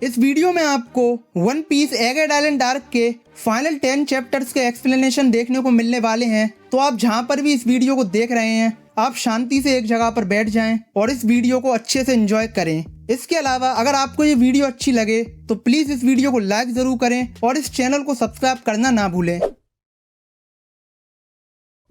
इस वीडियो में आपको वन पीस एगेड आइलैंड डार्क के फाइनल 10 चैप्टर्स के एक्सप्लेनेशन देखने को मिलने वाले हैं। तो आप जहां पर भी इस वीडियो को देख रहे हैं, आप शांति से एक जगह पर बैठ जाएं और इस वीडियो को अच्छे से एंजॉय करें। इसके अलावा अगर आपको ये वीडियो अच्छी लगे तो प्लीज इस वीडियो को लाइक जरूर करें और इस चैनल को सब्सक्राइब करना ना भूलें।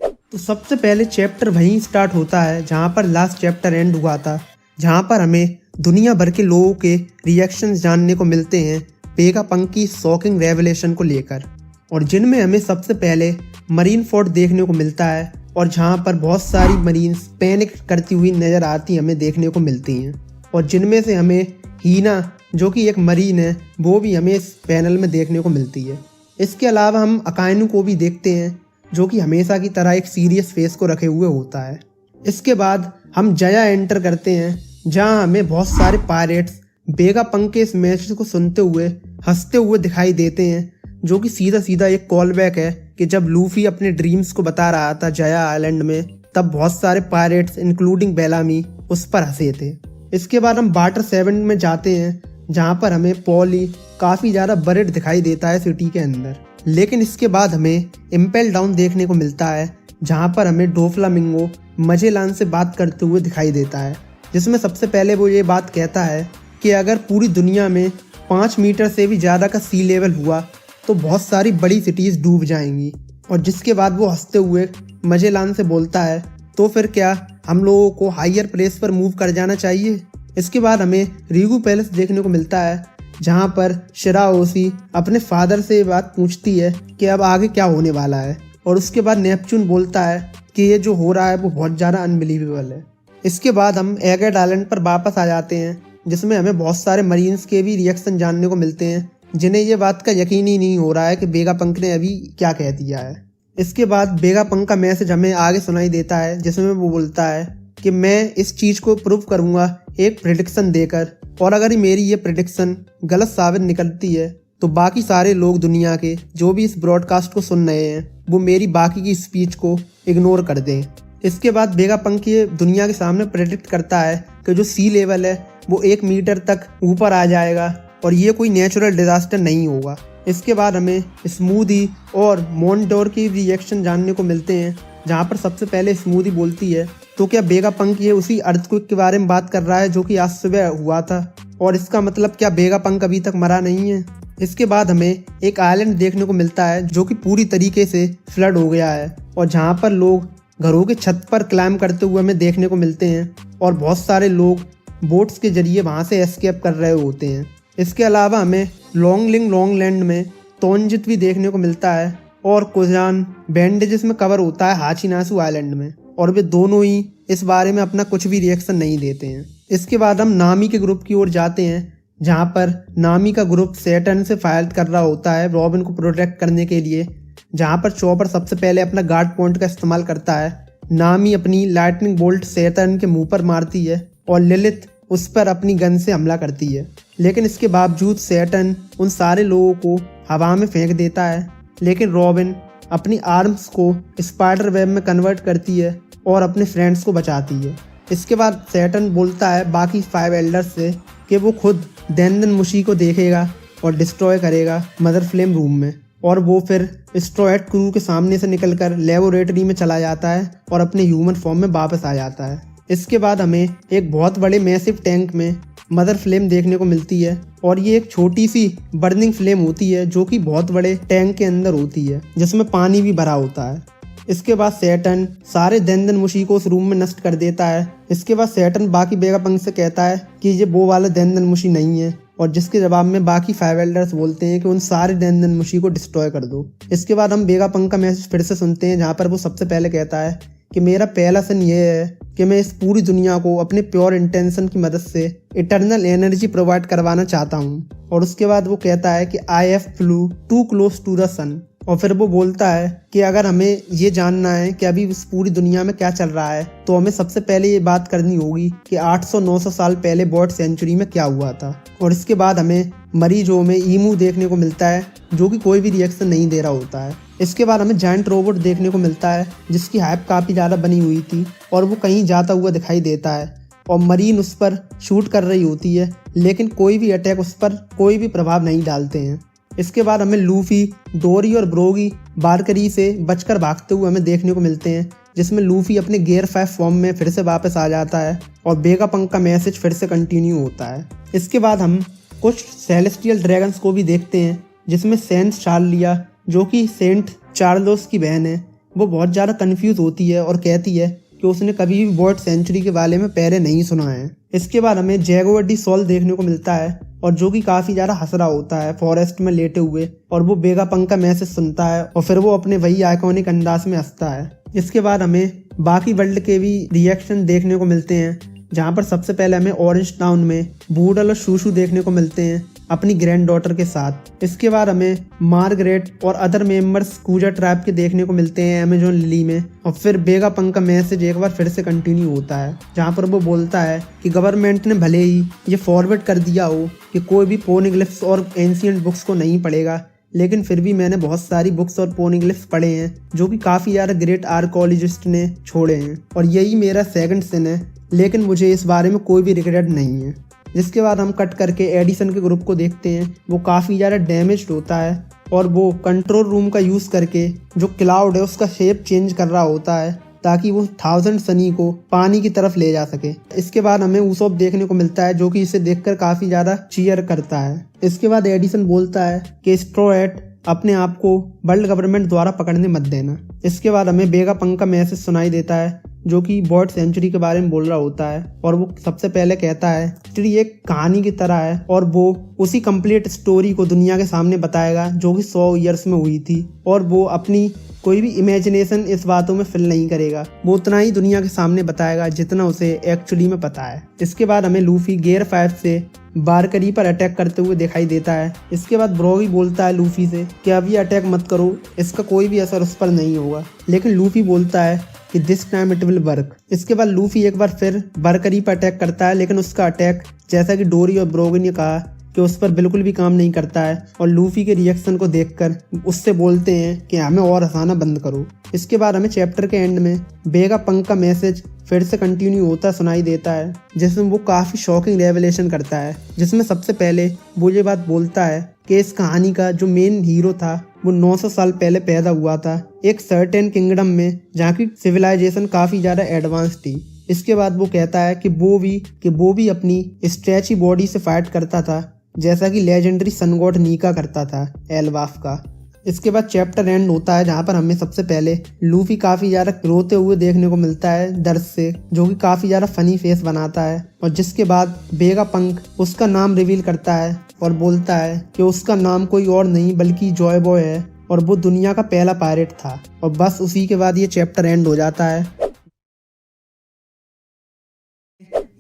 तो सबसे पहले चैप्टर वहीं स्टार्ट होता है जहां पर लास्ट चैप्टर एंड हुआ था, जहां पर हमें दुनिया भर के लोगों के रिएक्शंस जानने को मिलते हैं वेगापंक की शॉकिंग रेवलेशन को लेकर, और जिनमें हमें सबसे पहले मरीन फोर्ट देखने को मिलता है और जहां पर बहुत सारी मरीन्स पैनिक करती हुई नजर आती हमें देखने को मिलती हैं, और जिनमें से हमें हीना जो कि एक मरीन है वो भी हमें इस पैनल में देखने को मिलती है। इसके अलावा हम अकाइनू को भी देखते हैं जो कि हमेशा की तरह एक सीरियस फेस को रखे हुए होता है। इसके बाद हम जया एंटर करते हैं जहां हमें बहुत सारे पायरेट्स वेगापंक के इस मैसेज को सुनते हुए हंसते हुए दिखाई देते हैं, जो कि सीधा सीधा एक कॉल बैक है कि जब लूफी अपने ड्रीम्स को बता रहा था जया आइलैंड में, तब बहुत सारे पायरेट्स इंक्लूडिंग बेलामी उस पर हंसे थे। इसके बाद हम वाटर 7 में जाते हैं जहां पर हमें पॉली काफी ज्यादा बरिड दिखाई देता है सिटी के अंदर। लेकिन इसके बाद हमें इम्पेल डाउन देखने को मिलता है जहां पर हमें डोफ्लामिंगो मजेलान से बात करते हुए दिखाई देता है, जिसमें सबसे पहले वो ये बात कहता है कि अगर पूरी दुनिया में 5 मीटर से भी ज़्यादा का सी लेवल हुआ तो बहुत सारी बड़ी सिटीज़ डूब जाएंगी। और जिसके बाद वो हंसते हुए मजेलान से बोलता है तो फिर क्या हम लोगों को हायर प्लेस पर मूव कर जाना चाहिए। इसके बाद हमें रीगू पैलेस देखने को मिलता है जहाँ पर शिराओशी अपने फादर से ये बात पूछती है कि अब आगे क्या होने वाला है, और उसके बाद नेपच्यून बोलता है कि ये जो हो रहा है वो बहुत ज़्यादा अनबिलीवेबल है। इसके बाद हम एगेड आइलैंड पर वापस आ जाते हैं जिसमें हमें बहुत सारे मरीन्स के भी रिएक्शन जानने को मिलते हैं, जिन्हें ये बात का यकीन ही नहीं हो रहा है कि वेगापंक ने अभी क्या कह दिया है। इसके बाद वेगापंक का मैसेज हमें आगे सुनाई देता है जिसमें वो बोलता है कि मैं इस चीज़ को प्रूव करूँगा एक प्रेडिक्शन देकर, और अगर मेरी ये प्रेडिक्शन गलत साबित निकलती है तो बाकी सारे लोग दुनिया के जो भी इस ब्रॉडकास्ट को सुन रहे हैं वो मेरी बाकी की स्पीच को इग्नोर कर दें। इसके बाद वेगापंक ये दुनिया के सामने प्रेडिक्ट करता है कि जो सी लेवल है वो 1 मीटर तक ऊपर आ जाएगा और ये कोई नेचुरल डिजास्टर नहीं होगा। इसके बाद हमें स्मूदी और मोन्टोर की रिएक्शन जानने को मिलते हैं जहाँ पर सबसे पहले स्मूदी बोलती है तो क्या वेगापंक ये उसी अर्थक्वेक के बारे में बात कर रहा है जो कि आज सुबह हुआ था, और इसका मतलब क्या वेगापंक अभी तक मरा नहीं है। इसके बाद हमें एक आइलैंड देखने को मिलता है जो कि पूरी तरीके से फ्लड हो गया है और जहाँ पर लोग घरों के छत पर क्लाइम करते हुए हमें देखने को मिलते हैं और बहुत सारे लोग बोट्स के जरिए वहाँ से एस्केप कर रहे होते हैं। इसके अलावा हमें लॉन्गलिंग लॉन्गलैंड में तोनजित भी देखने को मिलता है और कुजान बैंडेजेस में कवर होता है हाचिनासु आइलैंड में, और वे दोनों ही इस बारे में अपना कुछ भी रिएक्शन नहीं देते हैं। इसके बाद हम नामी के ग्रुप की ओर जाते हैं जहाँ पर नामी का ग्रुप सैटर्न से फाइट कर रहा होता है रॉबिन को प्रोटेक्ट करने के लिए, जहाँ पर चॉपर सबसे पहले अपना गार्ड पॉइंट का इस्तेमाल करता है। नामी अपनी लाइटनिंग बोल्ट सैटर्न के मुंह पर मारती है और लिलिथ उस पर अपनी गन से हमला करती है, लेकिन इसके बावजूद सैटर्न उन सारे लोगों को हवा में फेंक देता है। लेकिन रॉबिन अपनी आर्म्स को स्पाइडर वेब में कन्वर्ट करती है और अपने फ्रेंड्स को बचाती है। इसके बाद सैटर्न बोलता है बाकी 5 एल्डर्स से कि वो खुद देंदन मुशी को देखेगा और डिस्ट्रॉय करेगा मदर फ्लेम रूम में, और वो फिर स्ट्रॉयड क्रू के सामने से निकलकर लेबोरेटरी में चला जाता है और अपने ह्यूमन फॉर्म में वापस आ जाता है। इसके बाद हमें एक बहुत बड़े मैसिव टैंक में मदर फ्लेम देखने को मिलती है, और ये एक छोटी सी बर्निंग फ्लेम होती है जो कि बहुत बड़े टैंक के अंदर होती है जिसमें पानी भी भरा होता है। इसके बाद सैटर्न सारे देंदन मुशी को उस रूम में नष्ट कर देता है। इसके बाद सैटर्न बाकी वेगापंक से कहता है कि ये वो वाला देंदन मुशी नहीं है, और जिसके जवाब में बाकी 5 एल्डर्स बोलते हैं कि उन सारे देंदन मुशी को डिस्ट्रॉय कर दो। इसके बाद हम वेगापंक का मैसेज फिर से सुनते हैं जहाँ पर वो सबसे पहले कहता है कि मेरा पहला सन ये है कि मैं इस पूरी दुनिया को अपने प्योर इंटेंशन की मदद से इटर्नल एनर्जी प्रोवाइड करवाना चाहता हूँ। और उसके बाद वो कहता है कि I have flew too close to the sun, और फिर वो बोलता है कि अगर हमें ये जानना है कि अभी इस पूरी दुनिया में क्या चल रहा है तो हमें सबसे पहले ये बात करनी होगी कि 800-900 साल पहले बॉट सेंचुरी में क्या हुआ था। और इसके बाद हमें मरीजों में ईमू देखने को मिलता है जो कि कोई भी रिएक्शन नहीं दे रहा होता है। इसके बाद हमें जायंट रोबोट देखने को मिलता है जिसकी हाइप काफ़ी ज़्यादा बनी हुई थी और वो कहीं जाता हुआ दिखाई देता है, और मरीन उस पर शूट कर रही होती है, लेकिन कोई भी अटैक उस पर कोई भी प्रभाव नहीं डालते हैं। इसके बाद हमें लूफी, डोरी और ब्रोगी बारकरी से बचकर भागते हुए हमें देखने को मिलते हैं, जिसमें लूफी अपने गियर 5 फॉर्म में फिर से वापस आ जाता है और वेगापंक का मैसेज फिर से कंटिन्यू होता है। इसके बाद हम कुछ सेलेस्टियल ड्रैगन्स को भी देखते हैं, जिसमें सेंट चार्लिया, जो कि सेंट चार्लोस की बहन है, वो बहुत ज़्यादा कंफ्यूज होती है और कहती है कि उसने कभी भी वॉर्ड सेंचुरी के बारे में पहले नहीं सुना है। इसके बाद हमें जैगुआर डी सॉल देखने को मिलता है, और जो कि काफ़ी ज़्यादा हंस रहा होता है फॉरेस्ट में लेटे हुए, और वो वेगापंक का मैसेज सुनता है और फिर वो अपने वही आइकॉनिक अंदाज में हंसता है। इसके बाद हमें बाकी वर्ल्ड के भी रिएक्शन देखने को मिलते हैं, जहाँ पर सबसे पहले हमें ऑरेंज टाउन में बूडल और शूशू देखने को मिलते हैं अपनी ग्रैंड डॉटर के साथ। इसके बाद हमें मार्गरेट और अदर मेंबर्स कूजा ट्राइब के देखने को मिलते हैं अमेजोन लिली में, और फिर वेगापंक का मैसेज एक बार फिर से कंटिन्यू होता है, जहाँ पर वो बोलता है कि गवर्नमेंट ने भले ही ये फॉरवर्ड कर दिया हो कि कोई भी पोनिग्लिफ्स और एंशिएंट बुक्स को नहीं पढ़ेगा, लेकिन फिर भी मैंने बहुत सारी बुक्स और पोनिग्लिफ्स पढ़े हैं जो कि काफ़ी ज़्यादा ग्रेट आर्कोलॉजिस्ट ने छोड़े हैं, और यही मेरा सेकंड सिन है, लेकिन मुझे इस बारे में कोई भी रिग्रेट नहीं है। जिसके बाद हम कट करके एडिसन के ग्रुप को देखते हैं। वो काफ़ी ज़्यादा डैमेज्ड होता है और वो कंट्रोल रूम का यूज़ करके जो क्लाउड है उसका शेप चेंज कर रहा होता है ताकि वो 1000 सनी को पानी की तरफ ले जा सके। इसके बाद हमें उसॉप देखने को मिलता है जो कि इसे देखकर काफ़ी ज़्यादा चीयर करता है। इसके बाद एडिसन बोलता है कि स्ट्रोएट अपने आप को वर्ल्ड गवर्नमेंट द्वारा पकड़ने मत देना। इसके बाद हमें वेगापंक का मैसेज सुनाई देता है जो कि बॉट सेंचुरी के बारे में बोल रहा होता है, और वो सबसे पहले कहता है हिस्ट्री एक कहानी की तरह है और वो उसी कंप्लीट स्टोरी को दुनिया के सामने बताएगा जो कि 100 ईयर्स में हुई थी, और वो अपनी कोई भी इमेजिनेशन इस बातों में फिल नहीं करेगा, वो उतना ही दुनिया के सामने बताएगा जितना उसे एक्चुअली में पता है। इसके बाद हमें लूफी गियर 5 से बारकरी पर अटैक करते हुए दिखाई देता है। इसके बाद ब्रोगी बोलता है लूफी से कि अब ये अटैक मत करो, इसका कोई भी असर उस पर नहीं होगा, लेकिन लूफी बोलता है कि this time it will work. इसके बाद लूफी एक बार फिर बारकरी पर अटैक करता है, लेकिन उसका अटैक जैसा कि डोरी और ब्रोगी ने कहा कि उस पर बिल्कुल भी काम नहीं करता है, और लूफी के रिएक्शन को देखकर उससे बोलते हैं कि हमें और हंसाना बंद करो। इसके बाद हमें चैप्टर के एंड में वेगापंक का मैसेज फिर से कंटिन्यू होता सुनाई देता है, जिसमें वो काफ़ी शॉकिंग रेवलेशन करता है, जिसमें सबसे पहले वो ये बात बोलता है कि इस कहानी का जो मेन हीरो था वो 900 साल पहले पैदा हुआ था एक सर्टेन किंगडम में जहाँ की सिविलाइजेशन काफ़ी ज़्यादा एडवांस थी। इसके बाद वो कहता है कि वो भी अपनी स्ट्रेची बॉडी से फाइट करता था जैसा कि लेजेंडरी सन गॉड नीका करता था एल्बाफ का। इसके बाद चैप्टर एंड होता है जहाँ पर हमें सबसे पहले लूफी काफ़ी ज़्यादा रोते हुए देखने को मिलता है दर्द से, जो कि काफ़ी ज़्यादा फनी फेस बनाता है, और जिसके बाद वेगापंक उसका नाम रिवील करता है और बोलता है कि उसका नाम कोई और नहीं बल्कि जॉय बॉय है और वो दुनिया का पहला पायरेट था। और बस उसी के बाद ये चैप्टर एंड हो जाता है।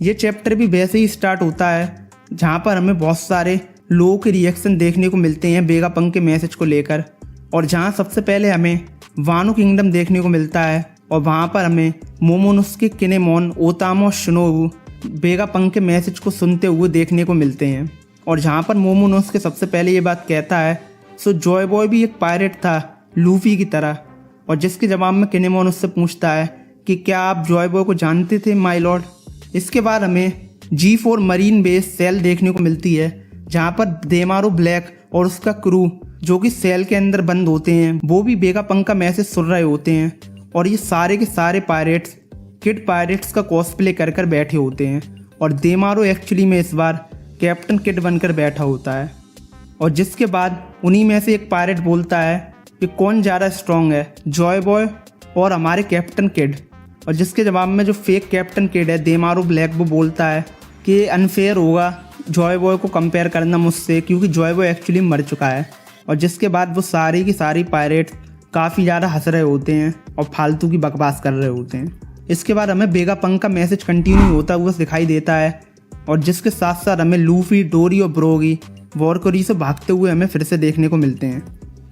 ये चैप्टर भी वैसे ही स्टार्ट होता है जहाँ पर हमें बहुत सारे लोगों के रिएक्शन देखने को मिलते हैं वेगापंक के मैसेज को लेकर, और जहाँ सबसे पहले हमें वानो किंगडम देखने को मिलता है, और वहाँ पर हमें मोमोनोसुके, किनेमोन, ओतामा और शिनोबु वेगापंक के मैसेज को सुनते हुए देखने को मिलते हैं। और जहाँ पर मोमोनोसुके सबसे पहले ये बात कहता है सो जॉय बॉय भी एक पायरेट था लूफी की तरह, और जिसके जवाब में किनेमोन उससे पूछता है कि क्या आप जॉय बॉय को जानते थे माय लॉर्ड। इसके बाद हमें G4 मरीन बेस सेल देखने को मिलती है जहाँ पर देमारो ब्लैक और उसका क्रू जो कि सेल के अंदर बंद होते हैं वो भी वेगापंक का मैसेज सुन रहे होते हैं, और ये सारे के सारे पायरेट्स किड पायरेट्स का कॉस्प्ले कर कर बैठे होते हैं, और देमारो एक्चुअली में इस बार कैप्टन किड बनकर बैठा होता है। और जिसके बाद उन्हीं में से एक पायरेट बोलता है कि कौन ज़्यादा स्ट्रांग है, जॉय बॉय और हमारे कैप्टन किड। और जिसके जवाब में जो फेक कैप्टन किड है देमारो ब्लैक वो बोलता है कि अनफेयर होगा जॉय बॉय को कंपेयर करना मुझसे, क्योंकि जॉय बॉय एक्चुअली मर चुका है। और जिसके बाद वो सारी की सारी पायरेट्स काफ़ी ज़्यादा हंस रहे होते हैं और फालतू की बकवास कर रहे होते हैं। इसके बाद हमें वेगापंक का मैसेज कंटिन्यू होता हुआ दिखाई देता है, और जिसके साथ साथ हमें लूफी, डोरी और ब्रोगी वॉरकोरी से भागते हुए हमें फिर से देखने को मिलते हैं।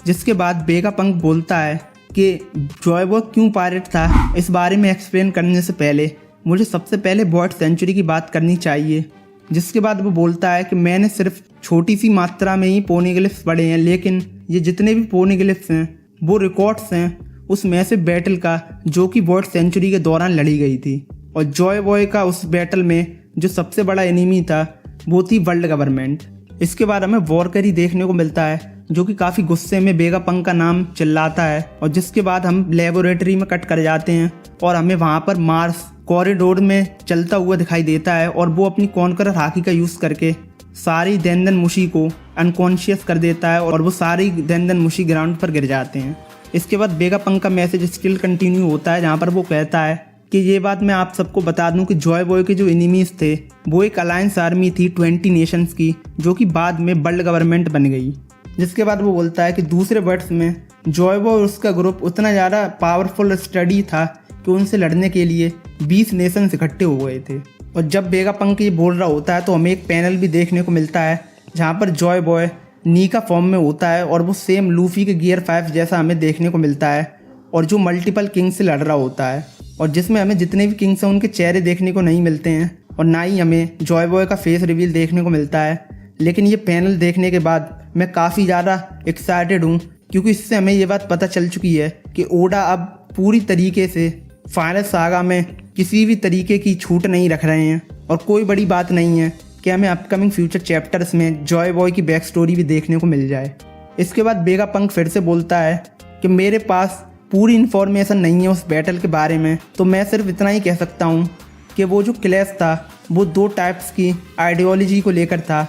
जिसके बाद वेगापंक बोलता है कि जॉय बॉय क्यों पायरेट था, इस बारे में एक्सप्लेन करने से पहले मुझे सबसे पहले बॉट सेंचुरी की बात करनी चाहिए। जिसके बाद वो बोलता है कि मैंने सिर्फ छोटी सी मात्रा में ही पोनिग्लिफ्स पढ़े हैं, लेकिन ये जितने भी पोनिग्लिफ्स हैं वो रिकॉर्ड्स हैं उस मैसिव बैटल का जो कि बॉट सेंचुरी के दौरान लड़ी गई थी। और जॉय बॉय का उस बैटल में जो सबसे बड़ा एनिमी था वो थी वर्ल्ड गवर्नमेंट। इसके बाद हमें वॉरकरी देखने को मिलता है जो कि काफ़ी गुस्से में वेगापंक का नाम चिल्लाता है, और जिसके बाद हम लेबोरेटरी में कट कर जाते हैं और हमें वहाँ पर मार्स कॉरिडोर में चलता हुआ दिखाई देता है, और वो अपनी कॉन्करर हाकी का यूज़ करके सारी देंदन मुशी को अनकॉन्शियस कर देता है और वो सारी देंदन मुशी ग्राउंड पर गिर जाते हैं। इसके बाद वेगापंक का मैसेज स्टिल कंटिन्यू होता है, जहाँ पर वो कहता है कि ये बात मैं आप सबको बता दूं कि जॉय बॉय के जो एनिमीज थे वो एक अलायंस आर्मी थी 20 नेशंस की, जो कि बाद में वर्ल्ड गवर्नमेंट बन गई। जिसके बाद वो बोलता है कि दूसरे वर्ड्स में जॉय बॉय और उसका ग्रुप उतना ज़्यादा पावरफुल स्टडी था कि उनसे लड़ने के लिए 20 नेशंस इकट्ठे हो गए थे। और जब वेगापंक ये बोल रहा होता है तो हमें एक पैनल भी देखने को मिलता है जहाँ पर जॉय बॉय नीका फॉर्म में होता है, और वो सेम लूफी के गियर 5 जैसा हमें देखने को मिलता है, और जो मल्टीपल किंग से लड़ रहा होता है, और जिसमें हमें जितने भी किंग्स हैं उनके चेहरे देखने को नहीं मिलते हैं, और ना ही हमें जॉय बॉय का फेस रिवील देखने को मिलता है। लेकिन ये पैनल देखने के बाद मैं काफ़ी ज़्यादा एक्साइटेड हूँ, क्योंकि इससे हमें ये बात पता चल चुकी है कि ओडा अब पूरी तरीके से फाइनल सागा में किसी भी तरीके की छूट नहीं रख रहे हैं, और कोई बड़ी बात नहीं है कि हमें अपकमिंग फ्यूचर चैप्टर्स में जॉय बॉय की बैक स्टोरी भी देखने को मिल जाए। इसके बाद वेगापंक फिर से बोलता है कि मेरे पास पूरी इन्फॉर्मेशन नहीं है उस बैटल के बारे में, तो मैं सिर्फ इतना ही कह सकता हूँ कि वो जो क्लैश था वो 2 टाइप्स की आइडियोलॉजी को लेकर था,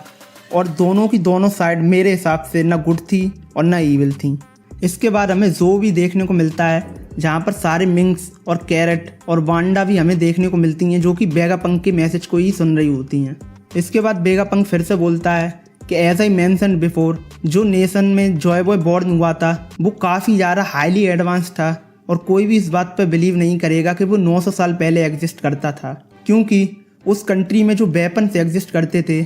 और दोनों की दोनों साइड मेरे हिसाब से ना गुड थी और ना ईविल थी। इसके बाद हमें जो भी देखने को मिलता है जहाँ पर सारे मिंग्स और कैरेट और वांडा भी हमें देखने को मिलती हैं, जो कि वेगापंक के मैसेज को ही सुन रही होती हैं। इसके बाद वेगापंक फिर से बोलता है कि एज आई मेंशन बिफोर, जो नेशन में जॉय बॉय बॉर्न हुआ था वो काफ़ी ज़्यादा हाईली एडवांस था, और कोई भी इस बात पर बिलीव नहीं करेगा कि वो 900 साल पहले एग्जिस्ट करता था, क्योंकि उस कंट्री में जो वेपन्स एग्जिस्ट करते थे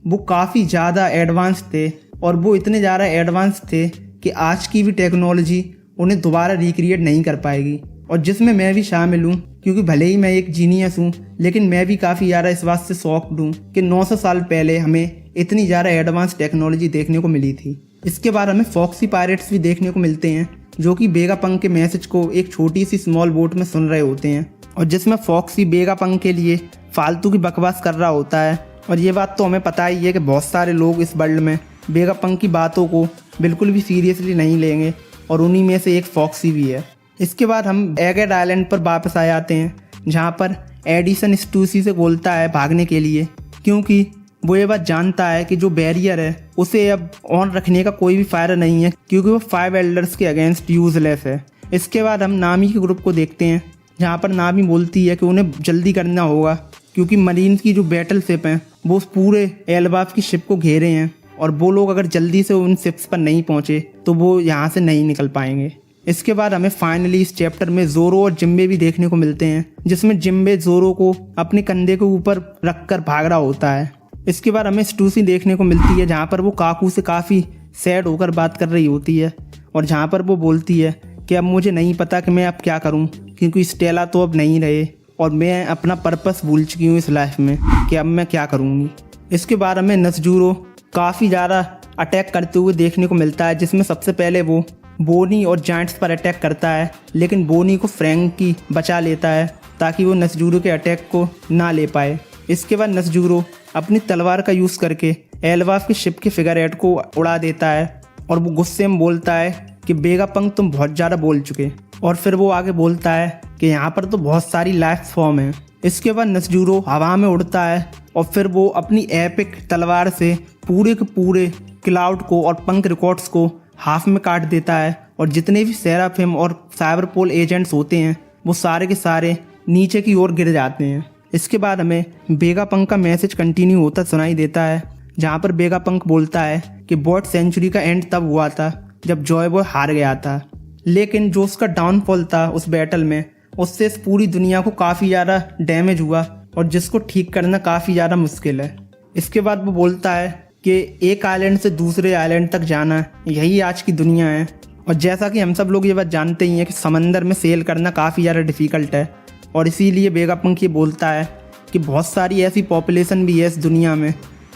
वो काफ़ी ज़्यादा एडवांस थे, और वो इतने ज़्यादा एडवांस थे कि आज की भी टेक्नोलॉजी उन्हें दोबारा रिक्रिएट नहीं कर पाएगी। और जिसमें मैं भी शामिल हूँ, क्योंकि भले ही मैं एक जीनियस हूँ लेकिन मैं भी काफ़ी ज़्यादा इस बात से शॉक्ड हूँ कि 900 साल पहले हमें इतनी ज़्यादा एडवांस टेक्नोलॉजी देखने को मिली थी। इसके बाद हमें फॉक्सी पायरेट्स भी देखने को मिलते हैं, जो कि वेगापंक के मैसेज को एक छोटी सी स्मॉल बोट में सुन रहे होते हैं, और जिसमें फॉक्सी वेगापंक के लिए फालतू की बकवास कर रहा होता है। और ये बात तो हमें पता ही है कि बहुत सारे लोग इस वर्ल्ड में वेगापंक की बातों को बिल्कुल भी सीरियसली नहीं लेंगे, और उन्हीं में से एक फॉक्सी भी है। इसके बाद हम एगेड आइलैंड पर वापस आ जाते हैं, जहाँ पर एडिसन स्टूसी से बोलता है भागने के लिए, क्योंकि वो ये बात जानता है कि जो बैरियर है उसे अब ऑन रखने का कोई भी फ़ायदा नहीं है, क्योंकि वो 5 एल्डर्स के अगेंस्ट यूजलेस है। इसके बाद हम नामी के ग्रुप को देखते हैं, जहाँ पर नामी बोलती है कि उन्हें जल्दी करना होगा, क्योंकि मरीन की जो बैटल शिप हैं वो उस पूरे एल्बाफ की शिप को घेरे हैं, और वो लोग अगर जल्दी से उन शिप्स पर नहीं पहुँचे तो वो यहाँ से नहीं निकल पाएंगे। इसके बाद हमें फाइनली इस चैप्टर में जोरो और जिम्बे भी देखने को मिलते हैं, जिसमें जिम्बे जोरो को अपने कंधे के ऊपर रखकर भाग रहा होता है। इसके बाद हमें स्टूसी देखने को मिलती है, जहाँ पर वो काकू से काफ़ी सैड होकर बात कर रही होती है, और जहाँ पर वो बोलती है कि अब मुझे नहीं पता कि मैं अब क्या करूँ, क्योंकि स्टेला तो अब नहीं रहे और मैं अपना पर्पस भूल चुकी हूँ इस लाइफ में कि अब मैं क्या करूँगी। इसके बाद हमें नसजूरो काफ़ी ज़्यादा अटैक करते हुए देखने को मिलता है, जिसमें सबसे पहले वो बोनी और जायंट्स पर अटैक करता है, लेकिन बोनी को फ्रैंकी बचा लेता है ताकि वो नसजूरो के अटैक को ना ले पाए। इसके बाद नसजूरो अपनी तलवार का यूज़ करके एल्बाफ की शिप के फिगर हेड को उड़ा देता है, और वो गुस्से में बोलता है कि वेगापंक तुम बहुत ज़्यादा बोल चुके। और फिर वो आगे बोलता है कि यहाँ पर तो बहुत सारी लाइफ फॉर्म है। इसके बाद नसजूरो हवा में उड़ता है, और फिर वो अपनी एपिक तलवार से पूरे के पूरे क्लाउड को और पंक रिकॉर्ड्स को हाफ में काट देता है, और जितने भी सेराफिम और साइबरपोल एजेंट्स होते हैं वो सारे के सारे नीचे की ओर गिर जाते हैं। इसके बाद हमें वेगापंक का मैसेज कंटिन्यू होता सुनाई देता है, जहाँ पर वेगापंक बोलता है कि बॉट सेंचुरी का एंड तब हुआ था जब जॉय बॉय हार गया था, लेकिन जो उसका डाउनफॉल था उस बैटल में उससे इस पूरी दुनिया को काफ़ी ज़्यादा डैमेज हुआ, और जिसको ठीक करना काफ़ी ज़्यादा मुश्किल है। इसके बाद वो बोलता है कि एक आइलैंड से दूसरे आइलैंड तक जाना यही आज की दुनिया है, और जैसा कि हम सब लोग ये बात जानते ही हैं कि समंदर में सेल करना काफ़ी ज़्यादा डिफ़िकल्ट है, और इसीलिए वेगापंक ये बोलता है कि बहुत सारी ऐसी पॉपुलेशन भी है इस दुनिया में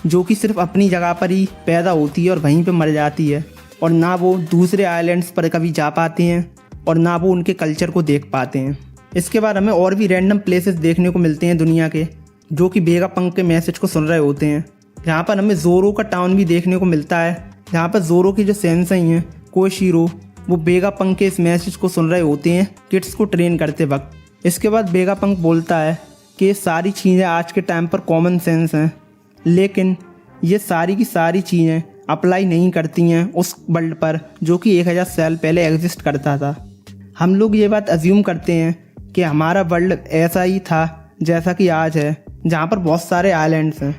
जो कि सिर्फ अपनी जगह पर ही पैदा होती है और वहीं पे मर जाती है, और ना वो दूसरे आइलैंड्स पर कभी जा पाते हैं और ना वो उनके कल्चर को देख पाते हैं। इसके बाद हमें और भी रैंडम प्लेसेस देखने को मिलते हैं दुनिया के, जो कि वेगापंक के मैसेज को सुन रहे होते हैं। यहाँ पर हमें जोरो का टाउन भी देखने को मिलता है, जहाँ पर जोरो की जो सेंसेई हैं कोशिरो, वो वेगापंक के इस मैसेज को सुन रहे होते हैं किड्स को ट्रेन करते वक्त। इसके बाद वेगापंक बोलता है कि ये सारी चीज़ें आज के टाइम पर कॉमन सेंस हैं, लेकिन ये सारी की सारी चीज़ें अप्लाई नहीं करती हैं उस वर्ल्ड पर जो कि 1000 साल पहले एग्जिस्ट करता था। हम लोग ये बात अज्यूम करते हैं कि हमारा वर्ल्ड ऐसा ही था जैसा कि आज है, जहाँ पर बहुत सारे आइलैंड्स हैं,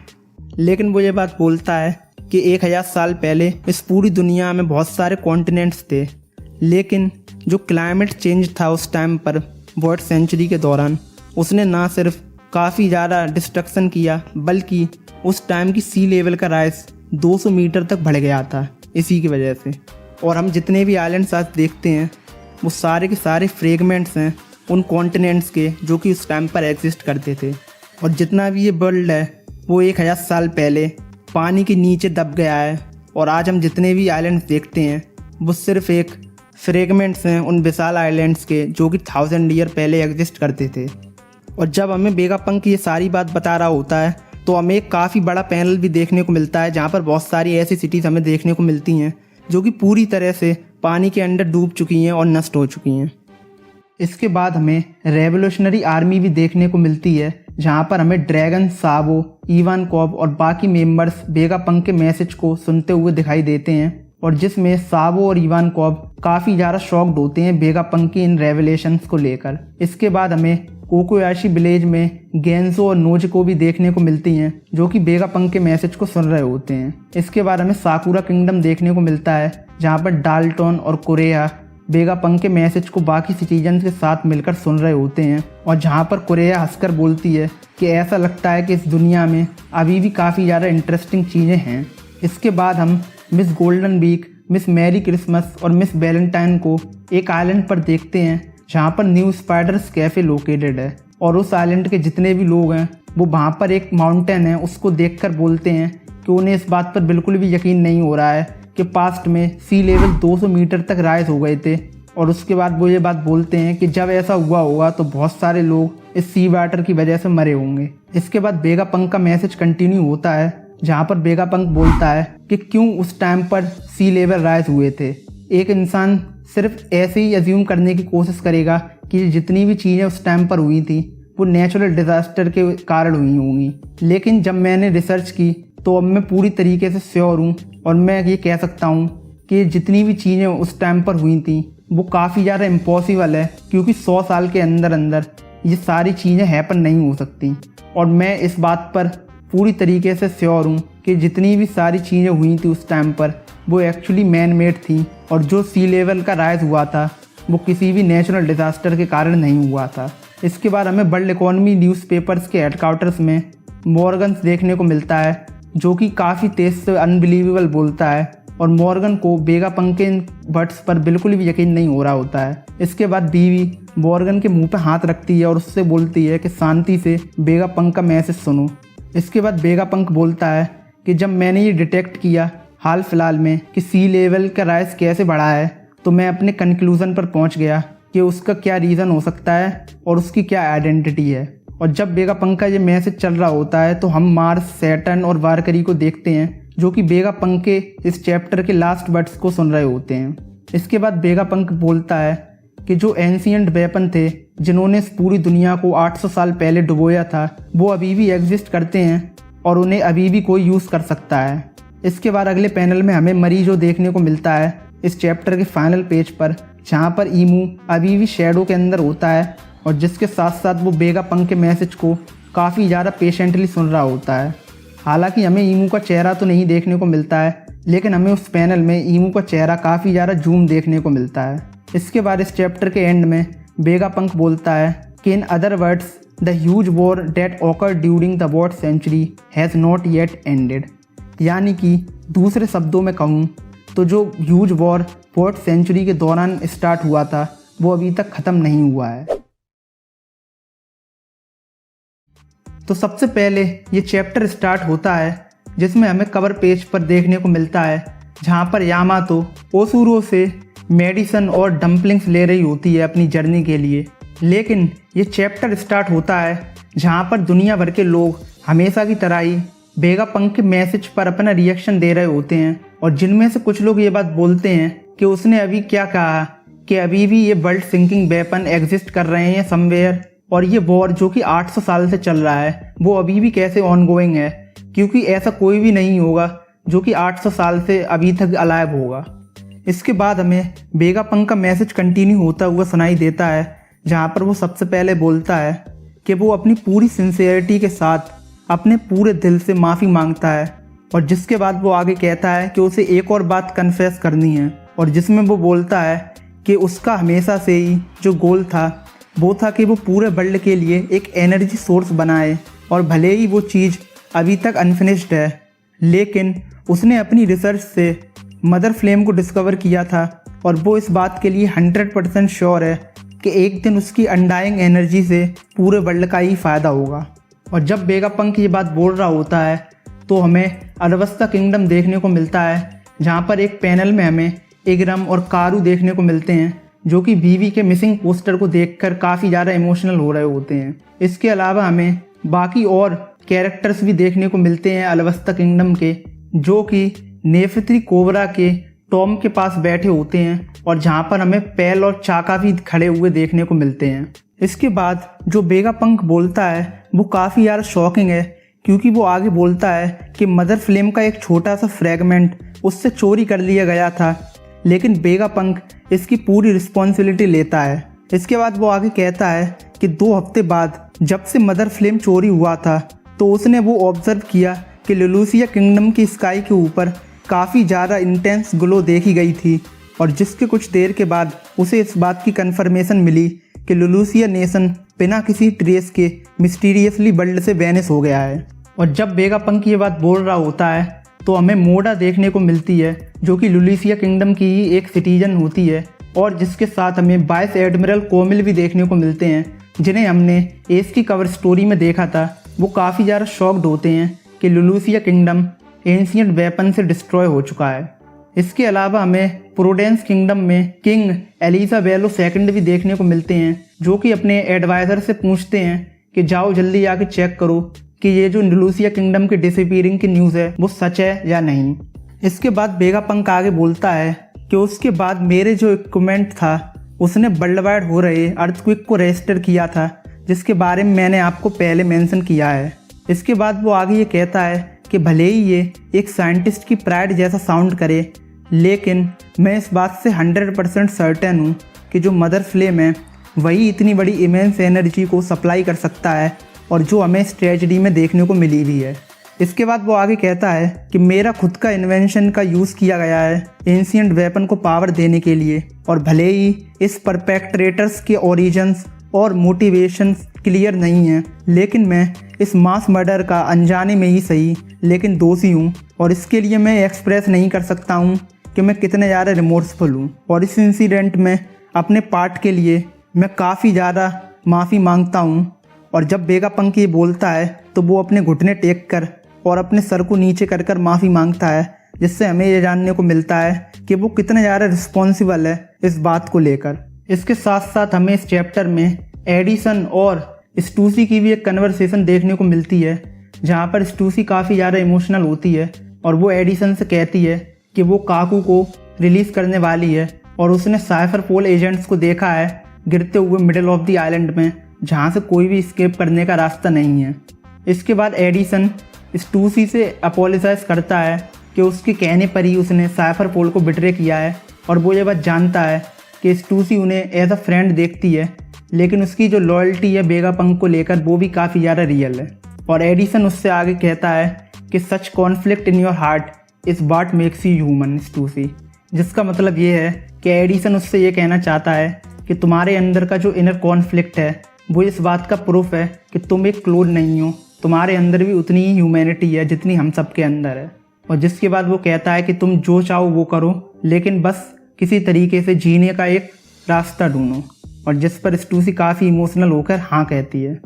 लेकिन वो ये बात बोलता है कि 1000 साल पहले इस पूरी दुनिया में बहुत सारे कॉन्टिनेंट्स थे, लेकिन जो क्लाइमेट चेंज था उस टाइम पर वर्ल्ड सेंचुरी के दौरान, उसने ना सिर्फ काफ़ी ज़्यादा डिस्ट्रक्शन किया, बल्कि उस टाइम की सी लेवल का राइज 200 मीटर तक बढ़ गया था इसी की वजह से। और हम जितने भी आइलैंड्स आज देखते हैं वो सारे के सारे फ्रेगमेंट्स हैं उन कॉन्टिनेंट्स के जो कि उस टाइम पर एग्जिस्ट करते थे। और जितना भी ये वर्ल्ड है वो 1000 साल पहले पानी के नीचे दब गया है, और आज हम जितने भी आइलैंड्स देखते हैं वो सिर्फ एक फ्रेगमेंट्स हैं उन विशाल आइलैंड्स के जो कि 1000 ईयर पहले एग्जिस्ट करते थे। और जब हमें वेगापंक ये सारी बात बता रहा होता है तो हमें एक काफ़ी बड़ा पैनल भी देखने को मिलता है, जहाँ पर बहुत सारी ऐसी सिटीज़ हमें देखने को मिलती हैं जो कि पूरी तरह से पानी के अंदर डूब चुकी हैं और नष्ट हो चुकी हैं। इसके बाद हमें रेवोल्यूशनरी आर्मी भी देखने को मिलती है, जहाँ पर हमें ड्रैगन, साबो, इवानकॉव और बाकी मेंबर्स वेगापंक के मैसेज को सुनते हुए दिखाई देते हैं, और जिसमें साबो और इवानकॉव काफ़ी ज़्यादा शॉक्ड होते हैं वेगापंक की इन रेवलेशंस को लेकर। इसके बाद हमें कोकोयाशी विलेज में गेंजो और नोजिको भी देखने को मिलती हैं जो कि वेगापंक के मैसेज को सुन रहे होते हैं। इसके बाद हमें साकुरा किंगडम देखने को मिलता है, जहाँ पर डाल्टन और कोरेया वेगापंक के मैसेज को बाकी सिटीजन्स के साथ मिलकर सुन रहे होते हैं, और जहाँ पर कोरेया हंसकर बोलती है कि ऐसा लगता है कि इस दुनिया में अभी भी काफ़ी ज़्यादा इंटरेस्टिंग चीज़ें हैं। इसके बाद हम Miss Golden Week, Miss Merry Christmas और मिस वैलेंटाइन को एक आइलैंड पर देखते हैं, जहाँ पर न्यू स्पाइडर्स कैफ़े लोकेटेड है, और उस आइलैंड के जितने भी लोग हैं वो वहाँ पर एक माउंटेन है उसको देखकर बोलते हैं कि उन्हें इस बात पर बिल्कुल भी यकीन नहीं हो रहा है कि पास्ट में सी लेवल 200 मीटर तक राइज हो गए थे। और उसके बाद वो ये बात बोलते हैं कि जब ऐसा हुआ होगा तो बहुत सारे लोग इस सी वाटर की वजह से मरे होंगे। इसके बाद वेगापंक का मैसेज कंटिन्यू होता है, जहाँ पर वेगापंक बोलता है कि क्यों उस टाइम पर सी लेवल राइज हुए थे। एक इंसान सिर्फ ऐसे ही अज्यूम करने की कोशिश करेगा कि जितनी भी चीज़ें उस टाइम पर हुई थी वो नेचुरल डिज़ास्टर के कारण हुई होंगी, लेकिन जब मैंने रिसर्च की तो अब मैं पूरी तरीके से श्योर हूँ, और मैं ये कह सकता हूँ कि जितनी भी चीज़ें उस टाइम पर हुई थी वो काफ़ी ज़्यादा इम्पॉसिबल है, क्योंकि 100 साल के अंदर अंदर ये सारी चीज़ें हैपन नहीं हो सकती। और मैं इस बात पर पूरी तरीके से श्योर हूँ कि जितनी भी सारी चीज़ें हुई थी उस टाइम पर वो एक्चुअली मैन मेड थी, और जो सी लेवल का राइज हुआ था वो किसी भी नेचुरल डिज़ास्टर के कारण नहीं हुआ था। इसके बाद हमें वर्ल्ड इकोनॉमी न्यूज़पेपर्स के हेडक्वार्टर्स में मॉर्गन्स देखने को मिलता है, जो कि काफ़ी तेज़ से अनबिलीवेबल बोलता है, और मॉर्गन को वेगापंक के वर्ड्स पर बिल्कुल भी यकीन नहीं हो रहा होता है। इसके बाद बीवी मॉर्गन के मुंह पर हाथ रखती है और उससे बोलती है कि शांति से वेगापंक का मैसेज सुनो। इसके बाद वेगापंक बोलता है कि जब मैंने ये डिटेक्ट किया हाल फिलहाल में कि सी लेवल का राइज कैसे बढ़ा है, तो मैं अपने कंक्लूजन पर पहुंच गया कि उसका क्या रीज़न हो सकता है और उसकी क्या आइडेंटिटी है। और जब वेगापंक का ये मैसेज चल रहा होता है तो हम मार्स, सैटर्न और वारकरी को देखते हैं, जो कि वेगापंक के इस चैप्टर के लास्ट वर्ड्स को सुन रहे होते हैं। इसके बाद वेगापंक बोलता है कि जो एंशिएंट वेपन थे जिन्होंने इस पूरी दुनिया को 800 साल पहले डुबोया था वो अभी भी एग्जिस्ट करते हैं और उन्हें अभी भी कोई यूज़ कर सकता है। इसके बाद अगले पैनल में हमें मरीजो देखने को मिलता है इस चैप्टर के फाइनल पेज पर, जहाँ पर ईमू अभी भी शैडो के अंदर होता है, और जिसके साथ साथ वो वेगापंक के मैसेज को काफ़ी ज़्यादा पेशेंटली सुन रहा होता है। हालांकि हमें ईमू का चेहरा तो नहीं देखने को मिलता है, लेकिन हमें उस पैनल में ईमू का चेहरा काफ़ी ज़्यादा जूम देखने को मिलता है। इसके बाद इस चैप्टर के एंड में वेगापंक बोलता है कि in other words the huge war that occurred during the world century has not yet ended. यानी कि दूसरे शब्दों में कहूँ तो जो ह्यूज वॉर फोर्थ सेंचुरी के दौरान स्टार्ट हुआ था वो अभी तक ख़त्म नहीं हुआ है। तो सबसे पहले ये चैप्टर स्टार्ट होता है जिसमें हमें कवर पेज पर देखने को मिलता है, जहाँ पर यामातो ओसुरो से मेडिसन और डम्पलिंग्स ले रही होती है अपनी जर्नी के लिए। लेकिन ये चैप्टर स्टार्ट होता है जहाँ पर दुनिया भर के लोग हमेशा की तरह ही वेगापंक के मैसेज पर अपना रिएक्शन दे रहे होते हैं और जिनमें से कुछ लोग ये बात बोलते हैं कि उसने अभी क्या कहा कि अभी भी ये वर्ल्ड सिंकिंग वेपन एग्जिस्ट कर रहे हैं समवेयर, और ये वॉर जो कि 800 साल से चल रहा है वो अभी भी कैसे ऑनगोइंग है, क्योंकि ऐसा कोई भी नहीं होगा जो कि 800 साल से अभी तक अलाइव होगा। इसके बाद हमें वेगापंक का मैसेज कंटिन्यू होता हुआ सुनाई देता है जहाँ पर वो सबसे पहले बोलता है कि वो अपनी पूरी सिंसियरिटी के साथ अपने पूरे दिल से माफ़ी मांगता है, और जिसके बाद वो आगे कहता है कि उसे एक और बात कन्फेस करनी है, और जिसमें वो बोलता है कि उसका हमेशा से ही जो गोल था वो था कि वो पूरे वर्ल्ड के लिए एक एनर्जी सोर्स बनाए, और भले ही वो चीज़ अभी तक अनफिनिश्ड है लेकिन उसने अपनी रिसर्च से मदर फ्लेम को डिस्कवर किया था और वो इस बात के लिए 100% श्योर है कि एक दिन उसकी अनडाइंग एनर्जी से पूरे वर्ल्ड का ही फ़ायदा होगा। और जब वेगापंक ये बात बोल रहा होता है तो हमें अरवस्ता किंगडम देखने को मिलता है जहाँ पर एक पैनल में हमें इग्रम और कारू देखने को मिलते हैं जो कि बीवी के मिसिंग पोस्टर को देखकर काफ़ी ज़्यादा इमोशनल हो रहे होते हैं। इसके अलावा हमें बाकी और कैरेक्टर्स भी देखने को मिलते हैं अरवस्ता किंगडम के, जो कि नेफित्री कोबरा के टॉम के पास बैठे होते हैं और जहाँ पर हमें पैल और चाका भी खड़े हुए देखने को मिलते हैं। इसके बाद जो वेगापंक बोलता है वो काफ़ी ज़्यादा शॉकिंग है, क्योंकि वो आगे बोलता है कि मदर फ्लेम का एक छोटा सा फ्रेगमेंट उससे चोरी कर लिया गया था, लेकिन वेगापंक इसकी पूरी रिस्पॉन्सिबिलिटी लेता है। इसके बाद वो आगे कहता है कि 2 हफ्ते बाद जब से मदर फ्लेम चोरी हुआ था तो उसने वो ऑब्जर्व किया कि लुलूसिया किंगडम की स्काई के ऊपर काफ़ी ज़्यादा इंटेंस ग्लो देखी गई थी, और जिसके कुछ देर के बाद उसे इस बात की कन्फर्मेशन मिली कि लुलूसिया नेशन बिना किसी ट्रेस के मिस्टीरियसली वर्ल्ड से वैनिश हो गया है। और जब वेगापंक ये बात बोल रहा होता है तो हमें मोडा देखने को मिलती है जो कि लुलूसिया किंगडम की ही एक सिटीजन होती है, और जिसके साथ हमें वाइस एडमिरल कोमिल भी देखने को मिलते हैं जिन्हें हमने एस की कवर स्टोरी में देखा था। वो काफ़ी ज़्यादा शॉक्ड होते हैं कि लुलूसिया किंगडम एंशिएंट वेपन से डिस्ट्रॉय हो चुका है। इसके अलावा हमें प्रोडेंस किंगडम में किंग एलिजाबेलो सेकंड भी देखने को मिलते हैं जो कि अपने एडवाइज़र से पूछते हैं कि जाओ जल्दी आके चेक करो कि ये जो लुलूसिया किंगडम के डिसअपीयरिंग की न्यूज़ है वो सच है या नहीं। इसके बाद वेगापंक आगे बोलता है कि उसके बाद मेरे जो इक्विपमेंट था उसने वर्ल्ड वाइड हो रहे अर्थक्वेक को रजिस्टर किया था, जिसके बारे में मैंने आपको पहले मेंशन किया है। इसके बाद वो आगे ये कहता है कि भले ही ये एक साइंटिस्ट की प्राइड जैसा साउंड करे, लेकिन मैं इस बात से 100% सर्टेन हूँ कि जो मदर फ्लेम है वही इतनी बड़ी इमेंस एनर्जी को सप्लाई कर सकता है, और जो हमें इस ट्रेजेडी में देखने को मिली भी है। इसके बाद वो आगे कहता है कि मेरा खुद का इन्वेंशन का यूज़ किया गया है एंशिएंट वेपन को पावर देने के लिए, और भले ही इस परपेक्ट्रेटर्स के ओरिजिन्स और मोटिवेशंस क्लियर नहीं हैं, लेकिन मैं इस मास मर्डर का अनजाने में ही सही लेकिन दोषी हूँ, और इसके लिए मैं एक्सप्रेस नहीं कर सकता हूँ कि मैं कितने ज़्यादा रिमोर्सफुल हूँ, और इस इंसिडेंट में अपने पार्ट के लिए मैं काफ़ी ज़्यादा माफ़ी मांगता हूँ। और जब वेगापंक ये बोलता है तो वो अपने घुटने टेक कर और अपने सर को नीचे कर कर माफ़ी मांगता है, जिससे हमें ये जानने को मिलता है कि वो कितने ज़्यादा रिस्पॉन्सिबल है इस बात को लेकर। इसके साथ साथ हमें इस चैप्टर में एडिसन और स्टूसी की भी एक कन्वर्सेशन देखने को मिलती है, जहाँ पर स्टूसी काफ़ी ज़्यादा इमोशनल होती है और वो एडिसन से कहती है कि वो काकू को रिलीज़ करने वाली है, और उसने साइफर पोल एजेंट्स को देखा है गिरते हुए मिडिल ऑफ द आइलैंड में, जहाँ से कोई भी स्केप करने का रास्ता नहीं है। इसके बाद एडिसन स्टूसी से अपोलोजाइज करता है कि उसके कहने पर ही उसने साइफर पोल को बिट्रे किया है, और वो ये बात जानता है कि स्टूसी उन्हें एज अ फ्रेंड देखती है, लेकिन उसकी जो लॉयल्टी है वेगापंक को लेकर वो भी काफ़ी ज़्यादा रियल है। और एडिसन उससे आगे कहता है कि such conflict in your heart is what makes you human स्टूसी, जिसका मतलब ये है कि एडिसन उससे ये कहना चाहता है कि तुम्हारे अंदर का जो इनर कॉन्फ्लिक्ट है वो इस बात का प्रूफ है कि तुम एक क्लोन नहीं हो, तुम्हारे अंदर भी उतनी ही ह्यूमैनिटी है जितनी हम सब के अंदर है। और जिसके बाद वो कहता है कि तुम जो चाहो वो करो, लेकिन बस किसी तरीके से जीने का एक रास्ता ढूंढो, और जिस पर स्टूसी काफ़ी इमोशनल होकर हाँ कहती है।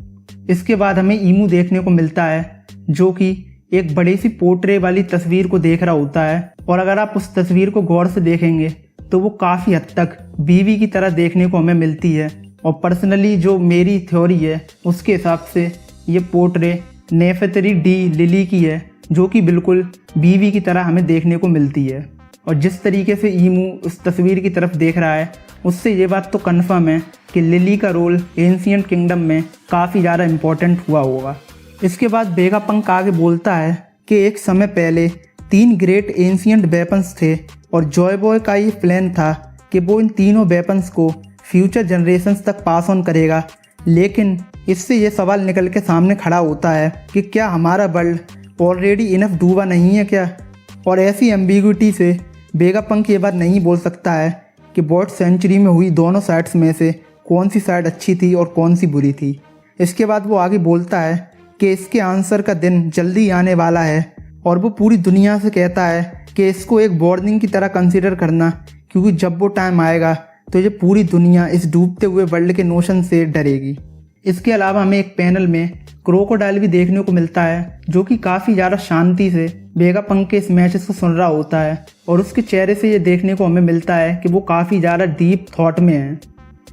इसके बाद हमें ईमू देखने को मिलता है जो कि एक बड़ी सी पोर्ट्रे वाली तस्वीर को देख रहा होता है, और अगर आप उस तस्वीर को गौर से देखेंगे तो वो काफ़ी हद तक बीवी की तरह देखने को हमें मिलती है, और पर्सनली जो मेरी थ्योरी है उसके हिसाब से ये पोर्ट्रे नेफेतरी डी लिली की है, जो कि बिल्कुल बीवी की तरह हमें देखने को मिलती है। और जिस तरीके से ईमू उस तस्वीर की तरफ देख रहा है उससे ये बात तो कन्फर्म है कि लिली का रोल एंशिएंट किंगडम में काफ़ी ज़्यादा इम्पोर्टेंट हुआ होगा। इसके बाद वेगापंक आगे बोलता है कि एक समय पहले 3 ग्रेट एंशिएंट वेपन्स थे और जॉय बॉय का ये प्लान था कि वो इन तीनों वेपन्स को फ्यूचर जनरेशन्स तक पास ऑन करेगा। लेकिन इससे ये सवाल निकल के सामने खड़ा होता है कि क्या हमारा वर्ल्ड ऑलरेडी इनफ डूबा नहीं है क्या? और ऐसी एम्बिग्विटी से वेगापंक ये बात नहीं बोल सकता है कि बॉट सेंचुरी में हुई दोनों साइड्स में से कौन सी साइड अच्छी थी और कौन सी बुरी थी। इसके बाद वो आगे बोलता है कि इसके आंसर का दिन जल्दी आने वाला है और वो पूरी दुनिया से कहता है कि इसको एक वार्निंग की तरह कंसीडर करना, क्योंकि जब वो टाइम आएगा तो ये पूरी दुनिया इस डूबते हुए वर्ल्ड के नोशन से डरेगी। इसके अलावा हमें एक पैनल में क्रोकोडाइल भी देखने को मिलता है, जो कि काफ़ी ज़्यादा शांति से वेगापंक के इस मैसेज को सुन रहा होता है और उसके चेहरे से ये देखने को हमें मिलता है कि वो काफ़ी ज़्यादा डीप थॉट में है।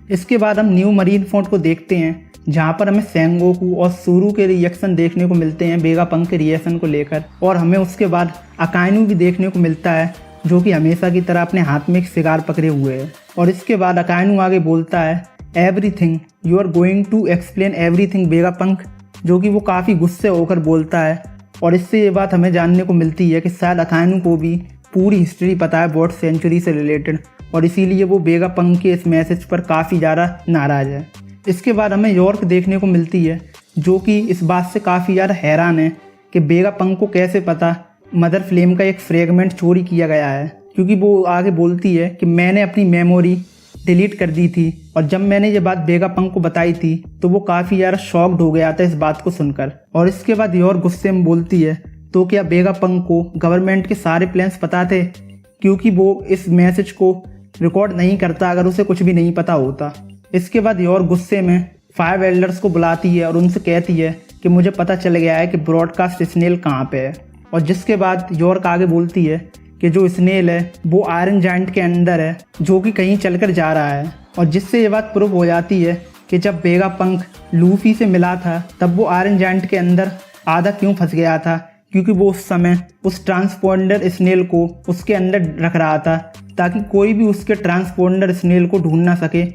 इसके बाद हम न्यू मरीन फोर्ट को देखते हैं, जहाँ पर हमें सेंगोकू और सूरू के रिएक्शन देखने को मिलते हैं वेगापंक के रिएक्शन को लेकर। और हमें उसके बाद अकाइनू भी देखने को मिलता है, जो कि हमेशा की तरह अपने हाथ में एक शिकार पकड़े हुए है। और इसके बाद अकाइनू आगे बोलता है, everything you are going to explain everything Vegapunk, जो कि वो काफ़ी गुस्से होकर बोलता है। और इससे ये बात हमें जानने को मिलती है कि शायद अकाइनू को भी पूरी हिस्ट्री पता है बॉट सेंचुरी से रिलेटेड, और इसीलिए वो वेगापंक के इस मैसेज पर काफ़ी ज़्यादा नाराज़ है। इसके बाद हमें यॉर्क देखने को मिलती है, जो कि इस बात से काफ़ी ज़्यादा हैरान है कि वेगापंक को कैसे पता मदर फ्लेम का एक फ्रेगमेंट चोरी किया गया है, क्योंकि वो आगे बोलती है कि मैंने अपनी मेमोरी डिलीट कर दी थी और जब मैंने ये बात वेगापंक को बताई थी तो वो काफ़ी ज़्यादा शॉक्ड हो गया था इस बात को सुनकर। और इसके बाद यॉर्क गुस्से में बोलती है, तो क्या वेगापंक को गवर्नमेंट के सारे प्लान्स पता थे? क्योंकि वो इस मैसेज को रिकॉर्ड नहीं करता अगर उसे कुछ भी नहीं पता होता। इसके बाद यॉर्क गुस्से में 5 एल्डर्स को बुलाती है और उनसे कहती है कि मुझे पता चल गया है कि ब्रॉडकास्ट स्नेल कहाँ पे है। और जिसके बाद यॉर्क आगे बोलती है कि जो स्नेल है वो आयरन जायंट के अंदर है, जो कि कहीं चलकर जा रहा है। और जिससे ये बात प्रूव हो जाती है कि जब वेगापंक लूफी से मिला था तब वो आयरन जायंट के अंदर आधा क्यों फंस गया था, क्योंकि वो उस समय उस ट्रांसपोंडर स्नेल को उसके अंदर रख रहा था ताकि कोई भी उसके ट्रांसपोंडर स्नेल को ढूंढ ना सके।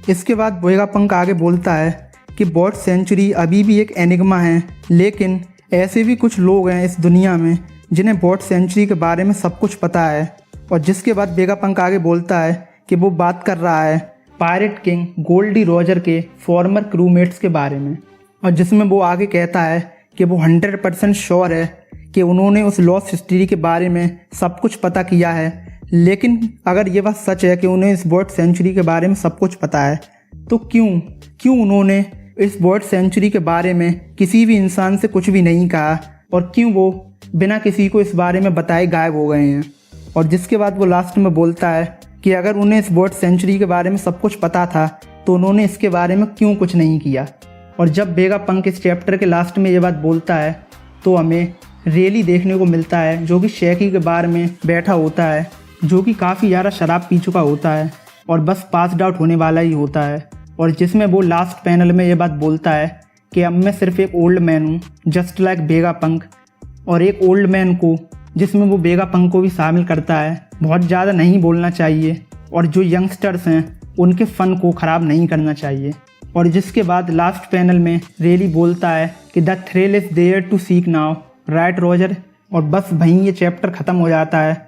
इसके बाद वेगापंक आगे बोलता है कि बॉट सेंचुरी अभी भी एक एनिग्मा है, लेकिन ऐसे भी कुछ लोग हैं इस दुनिया में जिन्हें बॉट सेंचुरी के बारे में सब कुछ पता है। और जिसके बाद वेगापंक आगे बोलता है कि वो बात कर रहा है पायरेट किंग गोल्डी रॉजर के फॉर्मर क्रूमेट्स के बारे में, और जिसमें वो आगे कहता है कि वो 100% श्योर है कि उन्होंने उस लॉस्ट हिस्ट्री के बारे में सब कुछ पता किया है। लेकिन अगर ये बात सच है कि उन्हें इस बॉट सेंचुरी के बारे में सब कुछ पता है, तो क्यों उन्होंने इस बॉट सेंचुरी के बारे में किसी भी इंसान से कुछ भी नहीं कहा, और क्यों वो बिना किसी को इस बारे में बताए गायब हो गए हैं। और जिसके बाद वो लास्ट में बोलता है कि अगर उन्हें इस बॉट सेंचुरी के बारे में सब कुछ पता था तो उन्होंने इसके बारे में क्यों कुछ नहीं किया। और जब वेगापंक इस चैप्टर के लास्ट में ये बात बोलता है तो हमें रेली देखने को मिलता है, जो कि शैकी के बार में बैठा होता है, जो कि काफ़ी ज़्यादा शराब पी चुका होता है और बस पास्ड आउट होने वाला ही होता है। और जिसमें वो लास्ट पैनल में ये बात बोलता है कि अब मैं सिर्फ एक ओल्ड मैन हूँ जस्ट लाइक वेगापंक। और एक ओल्ड मैन को, जिसमें वो वेगापंक को भी शामिल करता है, बहुत ज़्यादा नहीं बोलना चाहिए और जो यंगस्टर्स हैं उनके फ़न को ख़राब नहीं करना चाहिए। और जिसके बाद लास्ट पैनल में रेली बोलता है कि the thrill is there to seek now right Roger. और बस वहीं ये चैप्टर ख़त्म हो जाता है।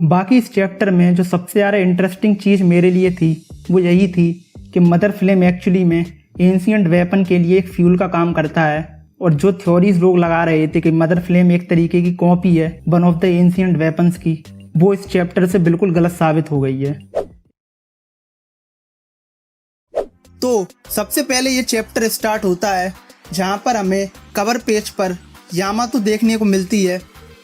बाकी इस चैप्टर में जो सबसे ज़्यादा इंटरेस्टिंग चीज़ मेरे लिए थी वो यही थी कि मदर फ्लेम एक्चुअली में एंशिएंट वेपन के लिए एक फ्यूल का काम करता है, और जो थ्योरीज लोग लगा रहे थे कि मदर फ्लेम एक तरीके की कॉपी है one of the ancient weapons की, वो इस चैप्टर से बिल्कुल गलत साबित हो गई है। तो सबसे पहले ये चैप्टर स्टार्ट होता है जहाँ पर हमें कवर पेज पर यामातो देखने को मिलती है,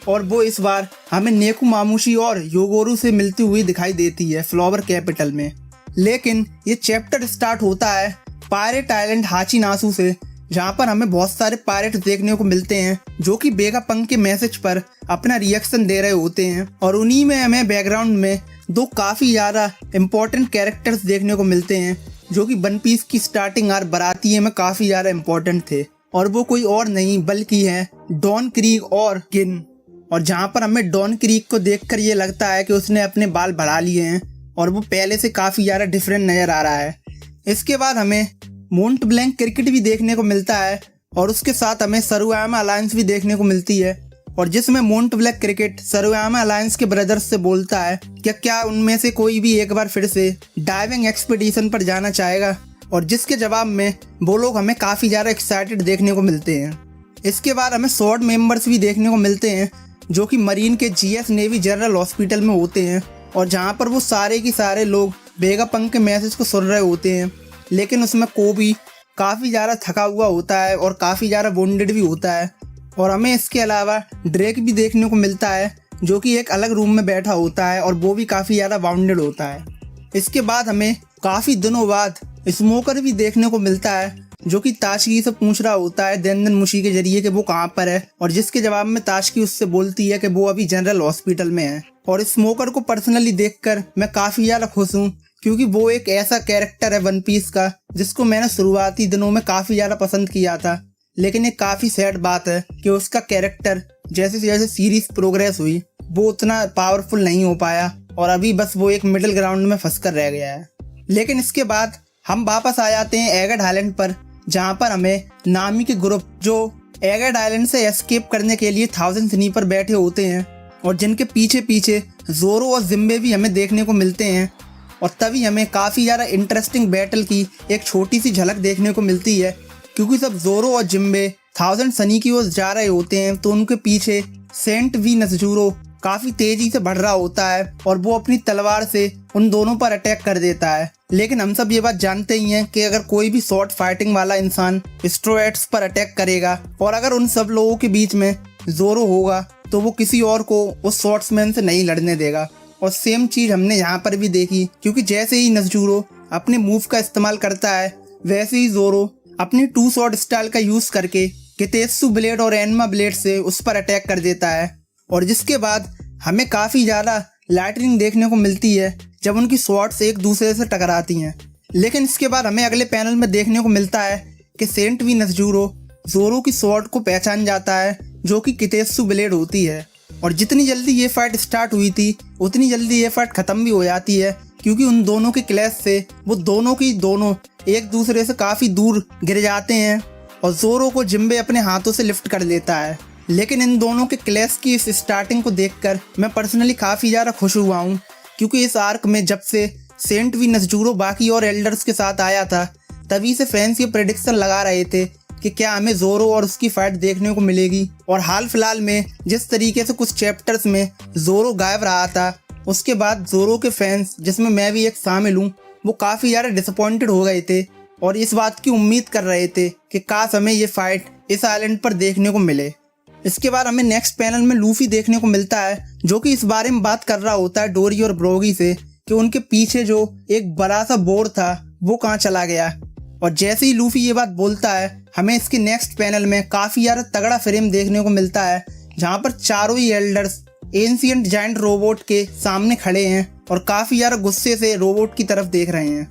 और वो इस बार हमें नेकु मामुशी और योगोरू से मिलती हुई दिखाई देती है फ्लावर कैपिटल में। लेकिन ये चैप्टर स्टार्ट होता है पायरेट आइलैंड हाचिनासु से, जहाँ पर हमें बहुत सारे पायरेट देखने को मिलते हैं जो कि वेगापंक के मैसेज पर अपना रिएक्शन दे रहे होते हैं। और उन्हीं में हमें बैकग्राउंड में दो काफ़ी ज़्यादा इम्पोर्टेंट कैरेक्टर्स देखने को मिलते हैं, जो कि वन पीस की स्टार्टिंग आर बरातिये में काफी ज़्यादा इम्पोर्टेंट थे, और वो कोई और नहीं बल्कि है डॉन क्रीक और किन। और जहाँ पर हमें डॉन क्रीक को देखकर ये लगता है कि उसने अपने बाल बढ़ा लिए हैं और वो पहले से काफ़ी ज़्यादा डिफरेंट नज़र आ रहा है। इसके बाद हमें मोंट ब्लैंक क्रिकेट भी देखने को मिलता है और उसके साथ हमें सरुयामा अलायंस भी देखने को मिलती है, और जिसमें मोंट ब्लैंक क्रिकेट सरुयामा अलायंस के ब्रदर्स से बोलता है कि क्या उनमें से कोई भी एक बार फिर से डाइविंग एक्सपीडिशन पर जाना चाहेगा, और जिसके जवाब में वो लोग हमें काफ़ी ज़्यादा एक्साइटेड देखने को मिलते हैं। इसके बाद हमें स्वॉर्ड मेंबर्स भी देखने को मिलते हैं जो कि मरीन के जीएस नेवी जनरल हॉस्पिटल में होते हैं, और जहाँ पर वो सारे के सारे लोग वेगापंक के मैसेज को सुन रहे होते हैं। लेकिन उसमें कोबी काफ़ी ज़्यादा थका हुआ होता है और काफ़ी ज़्यादा वोंडेड भी होता है, और हमें इसके अलावा ड्रेक भी देखने को मिलता है जो कि एक अलग रूम में बैठा होता है और वो भी काफ़ी ज़्यादा वाउंडेड होता है। इसके बाद हमें काफ़ी दिनों बाद स्मोकर भी देखने को मिलता है जो कि ताशकी से पूछ रहा होता है देंदन मुशी के जरिए कि वो कहाँ पर है, और जिसके जवाब में ताशकी उससे बोलती है कि वो अभी जनरल हॉस्पिटल में है। और स्मोकर को पर्सनली देखकर मैं काफ़ी ज़्यादा खुश हूँ क्योंकि वो एक ऐसा कैरेक्टर है वन पीस का जिसको मैंने शुरुआती दिनों में काफ़ी ज़्यादा पसंद किया था। लेकिन एक काफ़ी सैड बात है कि उसका कैरेक्टर जैसे जैसे सीरीज प्रोग्रेस हुई वो उतना पावरफुल नहीं हो पाया, और अभी बस वो एक मिडिल ग्राउंड में फंस कर रह गया है। लेकिन इसके बाद हम वापस आ जाते हैं एगड आइलैंड पर, जहाँ पर हमें नामी के ग्रुप जो एगड आइलैंड से एस्केप करने के लिए 1000 स्नीपर बैठे होते हैं, और जिनके पीछे पीछे जोरो और जिम्बे भी हमें देखने को मिलते हैं। और तभी हमें काफ़ी ज़्यादा इंटरेस्टिंग बैटल की एक छोटी सी झलक देखने को मिलती है, क्योंकि सब जोरो और जिम्बे 1000 सनी की ओर जा रहे होते हैं तो उनके पीछे सेंट वी नज़जूरो काफ़ी तेज़ी से बढ़ रहा होता है और वो अपनी तलवार से उन दोनों पर अटैक कर देता है। लेकिन हम सब ये बात जानते ही हैं कि अगर कोई भी शॉर्ट फाइटिंग वाला इंसान स्ट्रोएट्स पर अटैक करेगा और अगर उन सब लोगों के बीच में जोरो होगा तो वो किसी और को उस शॉर्ट्समैन से नहीं लड़ने देगा। और सेम चीज़ हमने यहाँ पर भी देखी, क्योंकि जैसे ही नज़जूरो अपने मूव का इस्तेमाल करता है वैसे ही जोरो अपनी 2 शॉट स्टाइल का यूज़ करके कितेत्सु ब्लेड और एनमा ब्लेड से उस पर अटैक कर देता है, और जिसके बाद हमें काफ़ी ज़्यादा लाइटनिंग देखने को मिलती है जब उनकी स्वॉर्ड्स एक दूसरे से टकराती हैं। लेकिन इसके बाद हमें अगले पैनल में देखने को मिलता है कि सेंट वी नज़जूरो जोरो की स्वॉर्ड को पहचान जाता है जो कि कितेत्सु ब्लेड होती है, और जितनी जल्दी ये फाइट स्टार्ट हुई थी उतनी जल्दी ये फाइट ख़त्म भी हो जाती है, क्योंकि उन दोनों के क्लैश से वो दोनों एक दूसरे से काफ़ी दूर गिर जाते हैं और जोरो को जिम्बे अपने हाथों से लिफ्ट कर लेता है। लेकिन इन दोनों के क्लैश की इस स्टार्टिंग को देखकर मैं पर्सनली काफ़ी ज़्यादा खुश हुआ हूँ, क्योंकि इस आर्क में जब से सेंट वी नज़जूरो बाकी और एल्डर्स के साथ आया था तभी से फैंस ये प्रेडिक्शन लगा रहे थे कि क्या हमें जोरो और उसकी फाइट देखने को मिलेगी। और हाल फिलहाल में जिस तरीके से कुछ चैप्टर्स में जोरो गायब रहा था उसके बाद जोरो के फैंस, जिसमें मैं भी एक शामिल हूँ, वो काफ़ी ज़्यादा डिसअपॉइंटेड हो गए थे और इस बात की उम्मीद कर रहे थे कि काश हमें ये फाइट इस आइलैंड पर देखने को मिले। इसके बाद हमें नेक्स्ट पैनल में लूफी देखने को मिलता है जो कि इस बारे में बात कर रहा होता है डोरी और ब्रोगी से कि उनके पीछे जो एक बड़ा सा बोर्ड था वो कहाँ चला गया। और जैसे ही लूफी ये बात बोलता है हमें इसके नेक्स्ट पैनल में काफ़ी ज़्यादा तगड़ा फ्रेम देखने को मिलता है जहाँ पर चारों ही एल्डर्स एंशिएंट जायंट रोबोट के सामने खड़े हैं और काफ़ी ज़्यादा गुस्से से रोबोट की तरफ देख रहे हैं।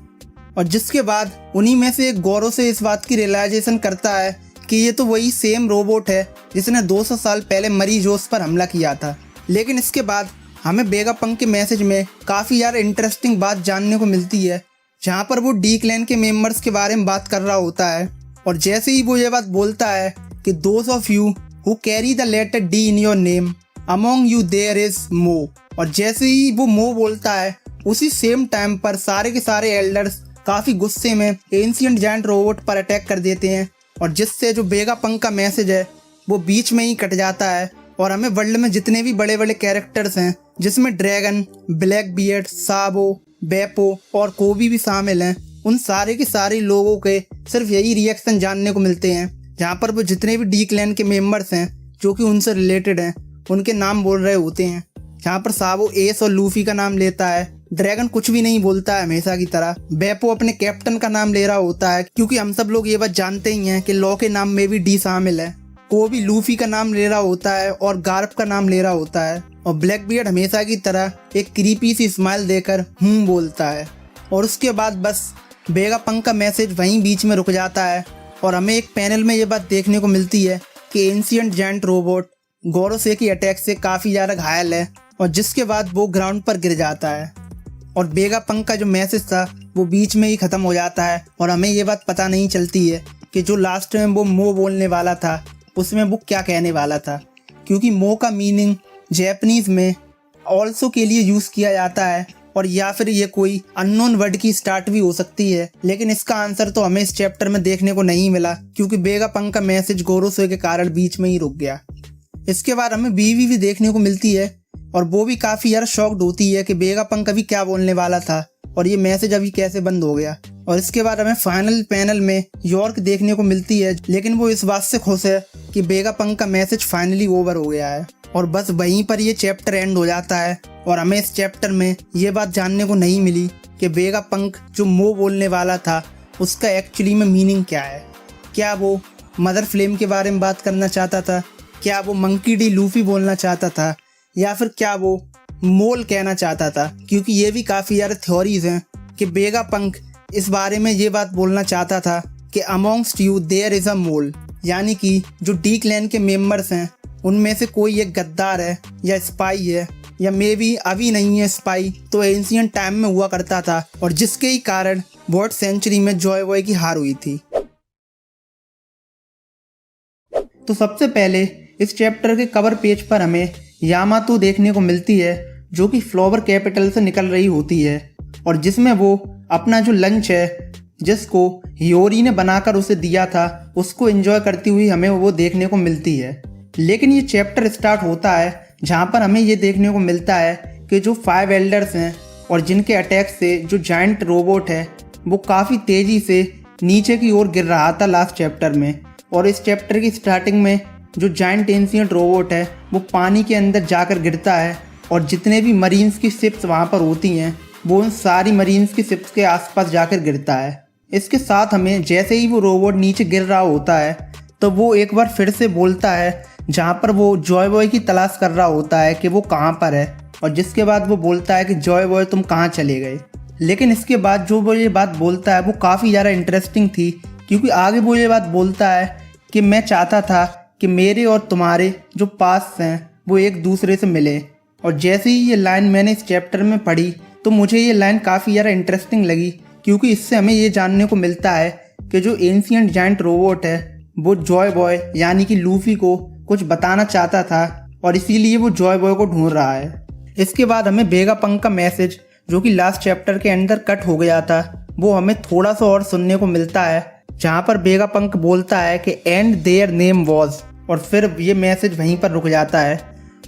और जिसके बाद उन्हीं में से एक गौरव से इस बात की रियलाइजेशन करता है कि ये तो वही सेम रोबोट है जिसने 200 साल पहले मरी जोस पर हमला किया था। लेकिन इसके बाद हमें वेगापंक के मैसेज में काफ़ी ज़्यादा इंटरेस्टिंग बात जानने को मिलती है जहाँ पर वो डी क्लैन के मेंबर्स के बारे में बात कर रहा होता है। और जैसे ही वो ये बात बोलता है कि those of you who carry the letter D in your name among you there is more, और जैसे ही वो मो बोलता है उसी सेम टाइम पर सारे के सारे एल्डर्स काफ़ी गुस्से में एंशिएंट जायंट रोबोट पर अटैक कर देते हैं, और जिससे जो वेगापंक का मैसेज है वो बीच में ही कट जाता है। और हमें वर्ल्ड में जितने भी बड़े बड़े कैरेक्टर्स हैं जिसमें ड्रैगन, ब्लैक बियर्ड, साबो, बेपो और कोबी भी शामिल हैं, उन सारे के सारे लोगों के सिर्फ यही रिएक्शन जानने को मिलते हैं जहाँ पर वो जितने भी डी क्लैन के मेंबर्स हैं जो कि उनसे रिलेटेड हैं उनके नाम बोल रहे होते हैं। जहाँ पर साबो एस और लूफी का नाम लेता है, ड्रैगन कुछ भी नहीं बोलता है हमेशा की तरह, बेपो अपने कैप्टन का नाम ले रहा होता है क्योंकि हम सब लोग ये बात जानते ही हैं कि लॉ के नाम में भी डी शामिल है, कोबी लूफी का नाम ले रहा होता है और गार्प का नाम ले रहा होता है, और ब्लैक बियर्ड हमेशा की तरह एक क्रीपी सी स्माइल देकर बोलता है। और उसके बाद बस वेगापंक का मैसेज वहीं बीच में रुक जाता है और हमें एक पैनल में ये बात देखने को मिलती है कि एंशिएंट जायंट रोबोट गोरोसेकी अटैक से काफ़ी ज़्यादा घायल है और जिसके बाद वो ग्राउंड पर गिर जाता है और वेगापंक का जो मैसेज था वो बीच में ही ख़त्म हो जाता है और हमें ये बात पता नहीं चलती है कि जो लास्ट में वो मो बोलने वाला था उसमें वो क्या कहने वाला था, क्योंकि मो का मीनिंग जैपनीज़ में ऑल्सो के लिए यूज़ किया जाता है और या फिर ये कोई अननोन वर्ड की स्टार्ट भी हो सकती है, लेकिन इसका आंसर तो हमें इस चैप्टर में देखने को नहीं मिला क्योंकि वेगापंक का मैसेज गोरोसे के कारण बीच में ही रुक गया। इसके बाद हमें बीवी भी देखने को मिलती है और वो भी काफ़ी यार शॉक्ड होती है कि वेगापंक अभी क्या बोलने वाला था और ये मैसेज अभी कैसे बंद हो गया। और इसके बाद हमें फाइनल पैनल में यॉर्क देखने को मिलती है, लेकिन वो इस बात से खुश है कि वेगापंक का मैसेज फाइनली ओवर हो गया है और बस वहीं पर ये चैप्टर एंड हो जाता है। और हमें इस चैप्टर में ये बात जानने को नहीं मिली कि वेगापंक जो मो बोलने वाला था उसका एक्चुअली में मीनिंग क्या है। क्या वो मदर फ्लेम के बारे में बात करना चाहता था, क्या वो मंकी डी लूफी बोलना चाहता था, या फिर क्या वो मोल कहना चाहता था, क्योंकि ये भी काफ़ी ज़्यादा थ्योरीज हैं कि वेगापंक इस बारे में ये बात बोलना चाहता था कि amongst you there is a mole, यानी कि जो डी क्लैन के मेंबर्स हैं उनमें से कोई एक गद्दार है या स्पाई है, या मे बी अभी नहीं है स्पाई तो एंशिएंट टाइम में हुआ करता था और जिसके ही कारण वर्ल्ड सेंचुरी में जॉय बॉय की हार हुई थी। तो सबसे पहले इस चैप्टर के कवर पेज पर हमें यामातो देखने को मिलती है जो कि फ्लावर कैपिटल से निकल रही होती है और जिसमें वो अपना जो लंच है जिसको हियोरी ने बनाकर उसे दिया था उसको एंजॉय करती हुई हमें वो देखने को मिलती है। लेकिन ये चैप्टर स्टार्ट होता है जहाँ पर हमें ये देखने को मिलता है कि जो 5 एल्डर्स हैं और जिनके अटैक से जो जायंट रोबोट है वो काफ़ी तेज़ी से नीचे की ओर गिर रहा था लास्ट चैप्टर में। और इस चैप्टर की स्टार्टिंग में जो जायंट एंशिएंट रोबोट है वो पानी के अंदर जाकर गिरता है और जितने भी मरीन्स की शिप्स वहाँ पर होती हैं वो उन सारी मरीन्स की शिप्स के आसपास जाकर गिरता है। इसके साथ हमें जैसे ही वो रोबोट नीचे गिर रहा होता है तो वो एक बार फिर से बोलता है जहाँ पर वो जॉय बॉय की तलाश कर रहा होता है कि वो कहाँ पर है, और जिसके बाद वो बोलता है कि जॉय बॉय तुम कहाँ चले गए। लेकिन इसके बाद जो वो ये बात बोलता है वो काफ़ी ज़्यादा इंटरेस्टिंग थी, क्योंकि आगे वो ये बात बोलता है कि मैं चाहता था कि मेरे और तुम्हारे जो पास्ट हैं वो एक दूसरे से मिले। और जैसे ही ये लाइन मैंने इस चैप्टर में पढ़ी तो मुझे ये लाइन काफ़ी ज़्यादा इंटरेस्टिंग लगी, क्योंकि इससे हमें ये जानने को मिलता है कि जो एंशिएंट जायंट रोबोट है वो जॉय बॉय यानी कि लूफी को कुछ बताना चाहता था और इसीलिए वो जॉय बॉय को ढूंढ रहा है। इसके बाद हमें वेगापंक का मैसेज जो कि लास्ट चैप्टर के अंदर कट हो गया था वो हमें थोड़ा सा और सुनने को मिलता है, जहाँ पर वेगापंक बोलता है कि एंड देयर नेम वॉज, और फिर ये मैसेज वहीं पर रुक जाता है।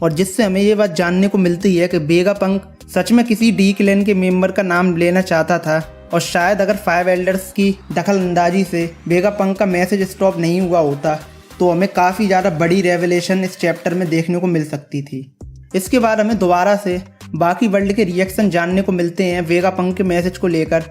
और जिससे हमें ये बात जानने को मिलती है कि वेगापंक सच में किसी डी क्लैन के मेंबर का नाम लेना चाहता था और शायद अगर 5 एल्डर्स की दखल अंदाजी से वेगापंक का मैसेज स्टॉप नहीं हुआ होता तो हमें काफ़ी ज़्यादा बड़ी रेवलेशन इस चैप्टर में देखने को मिल सकती थी। इसके बाद हमें दोबारा से बाकी वर्ल्ड के रिएक्शन जानने को मिलते हैं वेगापंक के मैसेज को लेकर,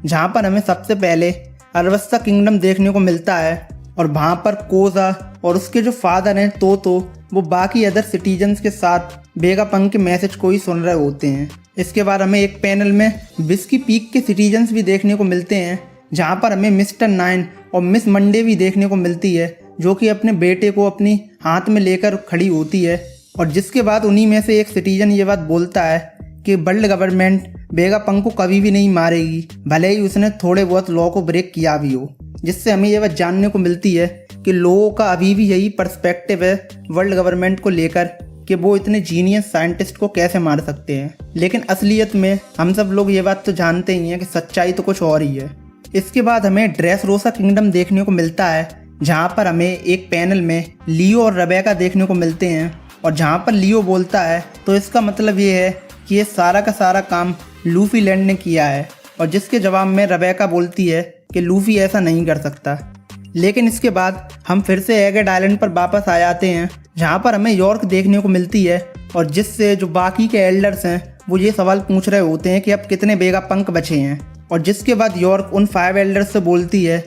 जहाँ पर हमें सबसे पहले अरवस्ता किंगडम देखने को मिलता है और वहाँ पर कोजा और उसके जो फादर हैं तो वो बाकी अदर सिटीजन्स के साथ वेगापंक के मैसेज को ही सुन रहे होते हैं। इसके बाद हमें एक पैनल में विस्की पीक के सिटीजन्स भी देखने को मिलते हैं, जहाँ पर हमें मिस्टर 9 और मिस मंडे भी देखने को मिलती है जो कि अपने बेटे को अपनी हाथ में लेकर खड़ी होती है। और जिसके बाद उन्हीं में से एक सिटीजन ये बात बोलता है कि वर्ल्ड गवर्नमेंट वेगापंक को कभी भी नहीं मारेगी, भले ही उसने थोड़े बहुत लॉ को ब्रेक किया भी हो। जिससे हमें ये बात जानने को मिलती है कि लोगों का अभी भी यही पर्सपेक्टिव है वर्ल्ड गवर्नमेंट को लेकर कि वो इतने जीनियस साइंटिस्ट को कैसे मार सकते हैं, लेकिन असलियत में हम सब लोग ये बात तो जानते ही हैं कि सच्चाई तो कुछ और ही है। इसके बाद हमें ड्रेसरोसा किंगडम देखने को मिलता है, जहाँ पर हमें एक पैनल में लियो और रेबेका देखने को मिलते हैं और जहाँ पर लियो बोलता है तो इसका मतलब ये है कि ये सारा का सारा काम लूफी लैंड ने किया है, और जिसके जवाब में रेबेका बोलती है कि लूफी ऐसा नहीं कर सकता। लेकिन इसके बाद हम फिर से एगेड आइलैंड पर वापस आ जाते हैं, जहाँ पर हमें यॉर्क देखने को मिलती है और जिससे जो बाकी के एल्डर्स हैं वो ये सवाल पूछ रहे होते हैं कि अब कितने वेगापंक बचे हैं। और जिसके बाद यॉर्क उन 5 एल्डर्स से बोलती है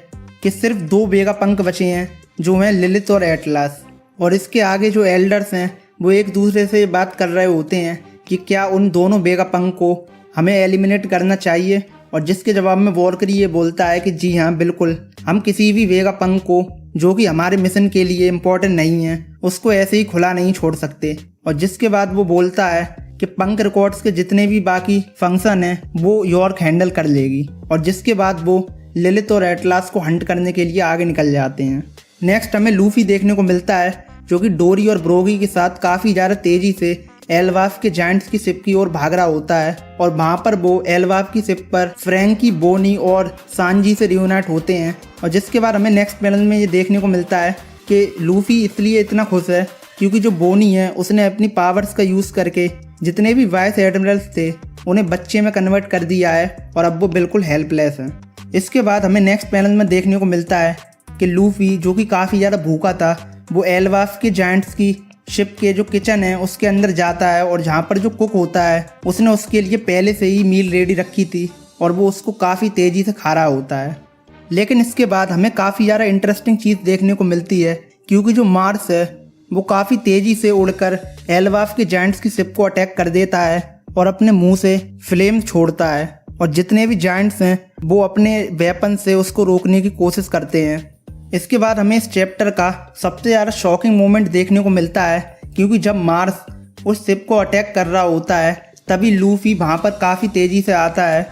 कि सिर्फ 2 वेगापंक बचे हैं जो हैं लिलिथ और एटलास। और इसके आगे जो एल्डर्स हैं वो एक दूसरे से बात कर रहे होते हैं कि क्या उन दोनों वेगापंक को हमें एलिमिनेट करना चाहिए और जिसके जवाब में वॉरकरी ये बोलता है कि जी हाँ बिल्कुल, हम किसी भी वेगापंक को जो कि हमारे मिशन के लिए इम्पोर्टेंट नहीं है उसको ऐसे ही खुला नहीं छोड़ सकते। और जिसके बाद वो बोलता है कि पंक रिकॉर्ड्स के जितने भी बाकी फंक्शन हैं वो यॉर्क हैंडल कर लेगी। और जिसके बाद वो लिलिथ और एटलास को हंट करने के लिए आगे निकल जाते हैं। नेक्स्ट हमें लूफी देखने को मिलता है जो कि डोरी और ब्रोगी के साथ काफ़ी ज़्यादा तेज़ी से एल्बाफ के जायंट्स की शिप की ओर भाग रहा होता है। और वहाँ पर वो एल्बाफ की शिप पर फ्रैंकी, बोनी और सांजी से रियूनाइट होते हैं। और जिसके बाद हमें नेक्स्ट पैनल में ये देखने को मिलता है कि लूफी इसलिए इतना खुश है क्योंकि जो बोनी है उसने अपनी पावर्स का यूज़ करके जितने भी वाइस एडमिरल्स थे उन्हें बच्चे में कन्वर्ट कर दिया है और अब वो बिल्कुल हेल्पलेस हैं। इसके बाद हमें नेक्स्ट पैनल में देखने को मिलता है कि लूफी जो कि काफ़ी ज़्यादा भूखा था वो एल्बाफ के जायंट्स की शिप के जो किचन है उसके अंदर जाता है और जहाँ पर जो कुक होता है उसने उसके लिए पहले से ही मील रेडी रखी थी और वो उसको काफ़ी तेज़ी से खा रहा होता है। लेकिन इसके बाद हमें काफ़ी ज़्यादा इंटरेस्टिंग चीज़ देखने को मिलती है क्योंकि जो मार्स है वो काफ़ी तेज़ी से उड़कर एल्बाफ के जायंट्स की शिप को अटैक कर देता है और अपने मुंह से फ्लेम छोड़ता है। और जितने भी जायंट्स हैं वो अपने वेपन से उसको रोकने की कोशिश करते हैं। इसके बाद हमें इस चैप्टर का सबसे ज़्यादा शॉकिंग मोमेंट देखने को मिलता है क्योंकि जब मार्स उस शिप को अटैक कर रहा होता है तभी लूफी वहाँ पर काफ़ी तेज़ी से आता है।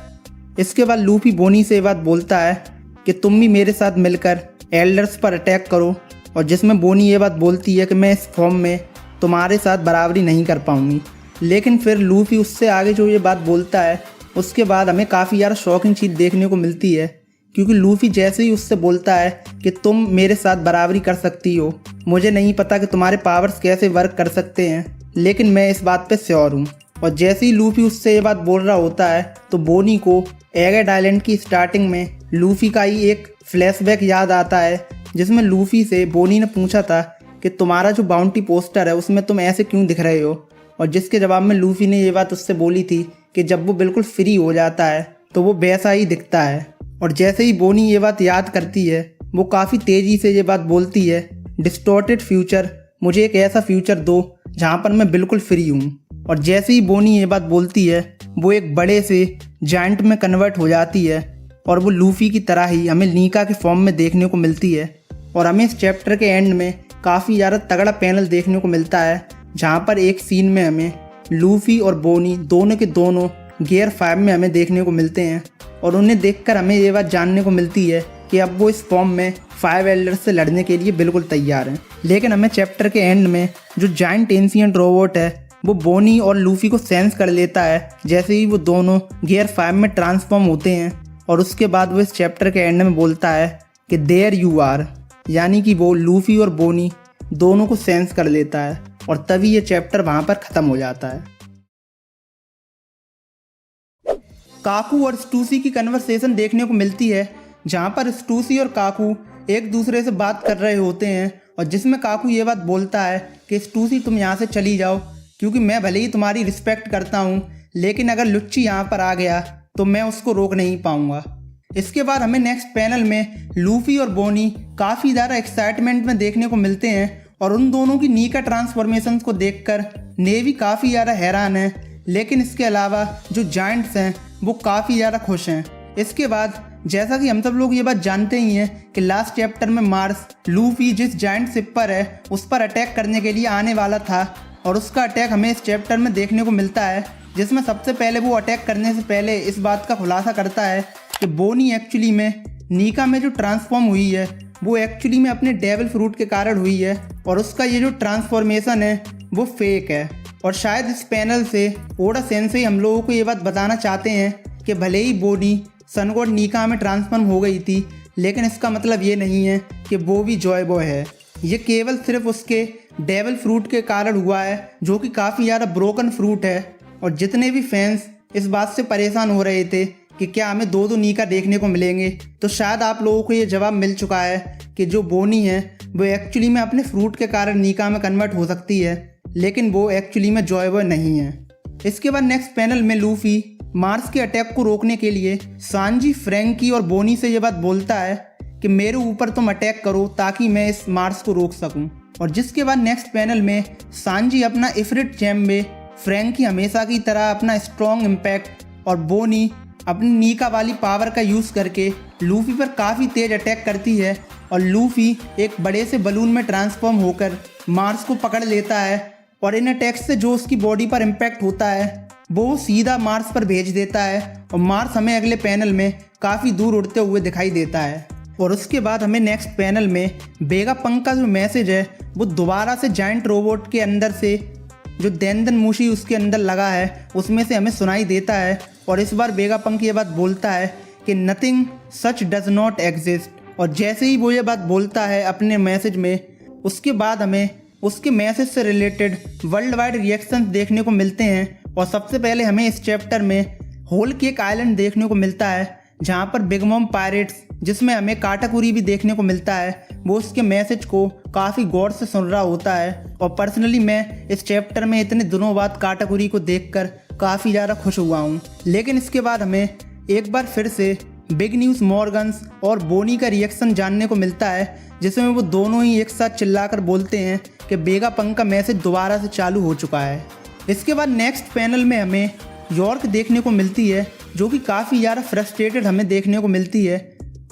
इसके बाद लूफी बोनी से ये बात बोलता है कि तुम भी मेरे साथ मिलकर एल्डर्स पर अटैक करो। और जिसमें बोनी ये बात बोलती है कि मैं इस फॉर्म में तुम्हारे साथ बराबरी नहीं कर पाऊँगी। लेकिन फिर लूफी उससे आगे जो ये बात बोलता है उसके बाद हमें काफ़ी ज़्यादा शॉकिंग चीज़ देखने को मिलती है क्योंकि लूफी जैसे ही उससे बोलता है कि तुम मेरे साथ बराबरी कर सकती हो, मुझे नहीं पता कि तुम्हारे पावर्स कैसे वर्क कर सकते हैं लेकिन मैं इस बात पे श्योर हूँ। और जैसे ही लूफी उससे ये बात बोल रहा होता है तो बोनी को एगेट आइलैंड की स्टार्टिंग में लूफी का ही एक फ्लैशबैक याद आता है जिसमें लूफी से बोनी ने पूछा था कि तुम्हारा जो बाउंटी पोस्टर है उसमें तुम ऐसे क्यों दिख रहे हो। और जिसके जवाब में लूफी ने ये बात उससे बोली थी कि जब वो बिल्कुल फ्री हो जाता है तो वो वैसा ही दिखता है। और जैसे ही बोनी ये बात याद करती है वो काफ़ी तेज़ी से ये बात बोलती है, डिस्टॉर्टेड फ्यूचर, मुझे एक ऐसा फ्यूचर दो जहाँ पर मैं बिल्कुल फ्री हूँ। और जैसे ही बोनी ये बात बोलती है वो एक बड़े से जायंट में कन्वर्ट हो जाती है और वो लूफी की तरह ही हमें नीका के फॉर्म में देखने को मिलती है। और हमें इस चैप्टर के एंड में काफ़ी ज़्यादा तगड़ा पैनल देखने को मिलता है जहाँ पर एक सीन में हमें लूफी और बोनी दोनों के दोनों गियर 5 में हमें देखने को मिलते हैं। और उन्हें देखकर हमें ये बात जानने को मिलती है कि अब वो इस फॉर्म में 5 एल्डर्स से लड़ने के लिए बिल्कुल तैयार हैं। लेकिन हमें चैप्टर के एंड में जो जायंट एंशिएंट रोबोट है वो बोनी और लूफी को सेंस कर लेता है जैसे ही वो दोनों गियर 5 में ट्रांसफॉर्म होते हैं। और उसके बाद वो इस चैप्टर के एंड में बोलता है कि देयर यू आर, यानी कि वो लूफी और बोनी दोनों को सेंस कर लेता है और तभी ये चैप्टर वहाँ पर ख़त्म हो जाता है। काकू और स्टूसी की कन्वर्सेशन देखने को मिलती है जहाँ पर स्टूसी और काकू एक दूसरे से बात कर रहे होते हैं और जिसमें काकू ये बात बोलता है कि स्टूसी तुम यहाँ से चली जाओ क्योंकि मैं भले ही तुम्हारी रिस्पेक्ट करता हूँ लेकिन अगर लुच्ची यहाँ पर आ गया तो मैं उसको रोक नहीं पाऊंगा। इसके बाद हमें नेक्स्ट पैनल में लूफी और बोनी काफ़ी ज़्यादा एक्साइटमेंट में देखने को मिलते हैं और उन दोनों की नीका ट्रांसफॉर्मेशन को देखकर नेवी काफ़ी ज़्यादा हैरान है। लेकिन इसके अलावा जो जायंट्स हैं वो काफ़ी ज़्यादा खुश हैं। इसके बाद जैसा कि हम सब लोग ये बात जानते ही हैं कि लास्ट चैप्टर में मार्स लूफी जिस जायंट शिप पर है उस पर अटैक करने के लिए आने वाला था और उसका अटैक हमें इस चैप्टर में देखने को मिलता है जिसमें सबसे पहले वो अटैक करने से पहले इस बात का खुलासा करता है कि बोनी एक्चुअली में नीका में जो ट्रांसफॉर्म हुई है वो एक्चुअली में अपने डेविल फ्रूट के कारण हुई है और उसका ये जो ट्रांसफॉर्मेशन है वो फेक है। और शायद इस पैनल से ओडा सेंसेई हम लोगों को ये बात बताना चाहते हैं कि भले ही बोनी सन गॉड नीका में ट्रांसफॉर्म हो गई थी लेकिन इसका मतलब ये नहीं है कि वो भी जॉय बॉय है। ये केवल सिर्फ उसके डेविल फ्रूट के कारण हुआ है जो कि काफ़ी ज़्यादा ब्रोकन फ्रूट है। और जितने भी फैंस इस बात से परेशान हो रहे थे कि क्या हमें दो नीका देखने को मिलेंगे तो शायद आप लोगों को ये जवाब मिल चुका है कि जो बोनी है वो एक्चुअली में अपने फ्रूट के कारण नीका में कन्वर्ट हो सकती है लेकिन वो एक्चुअली में जॉय बॉय नहीं है। इसके बाद नेक्स्ट पैनल में लूफी मार्स के अटैक को रोकने के लिए सांजी, फ्रैंकी और बोनी से ये बात बोलता है कि मेरे ऊपर तुम अटैक करो ताकि मैं इस मार्स को रोक सकूं। और जिसके बाद नेक्स्ट पैनल में सांजी अपना इफरिट जैम में, फ्रैंकी हमेशा की तरह अपना स्ट्रॉन्ग इम्पैक्ट और बोनी अपनी नीका वाली पावर का यूज़ करके लूफी पर काफ़ी तेज अटैक करती है और लूफी एक बड़े से बलून में ट्रांसफॉर्म होकर मार्स को पकड़ लेता है और इन अटैक्स से जो उसकी बॉडी पर इम्पैक्ट होता है वो सीधा मार्स पर भेज देता है और मार्स हमें अगले पैनल में काफ़ी दूर उड़ते हुए दिखाई देता है। और उसके बाद हमें नेक्स्ट पैनल में वेगापंक का जो मैसेज है वो दोबारा से जायंट रोबोट के अंदर से जो देंदन मूशी उसके अंदर लगा है उसमें से हमें सुनाई देता है। और इस बार वेगापंक ये बात बोलता है कि nothing such does not exist. और जैसे ही वो ये बात बोलता है अपने मैसेज में, उसके बाद हमें उसके मैसेज से रिलेटेड वर्ल्ड वाइड रिएक्शंस देखने को मिलते हैं। और सबसे पहले हमें इस चैप्टर में होल केक आइलैंड देखने को मिलता है जहाँ पर बिग मॉम पायरेट्स, जिसमें हमें काटाकुरी भी देखने को मिलता है, वो उसके मैसेज को काफ़ी गौर से सुन रहा होता है। और पर्सनली मैं इस चैप्टर में इतने दिनों बाद काटाकुरी को देखकर काफ़ी ज़्यादा खुश हुआ हूँ। लेकिन इसके बाद हमें एक बार फिर से बिग न्यूज़ मॉर्गन्स और बोनी का रिएक्शन जानने को मिलता है, जिसमें वो दोनों ही एक साथ चिल्लाकर बोलते हैं कि वेगापंक का मैसेज दोबारा से चालू हो चुका है। इसके बाद नेक्स्ट पैनल में हमें यॉर्क देखने को मिलती है जो कि काफ़ी ज़्यादा फ्रस्ट्रेटेड हमें देखने को मिलती है।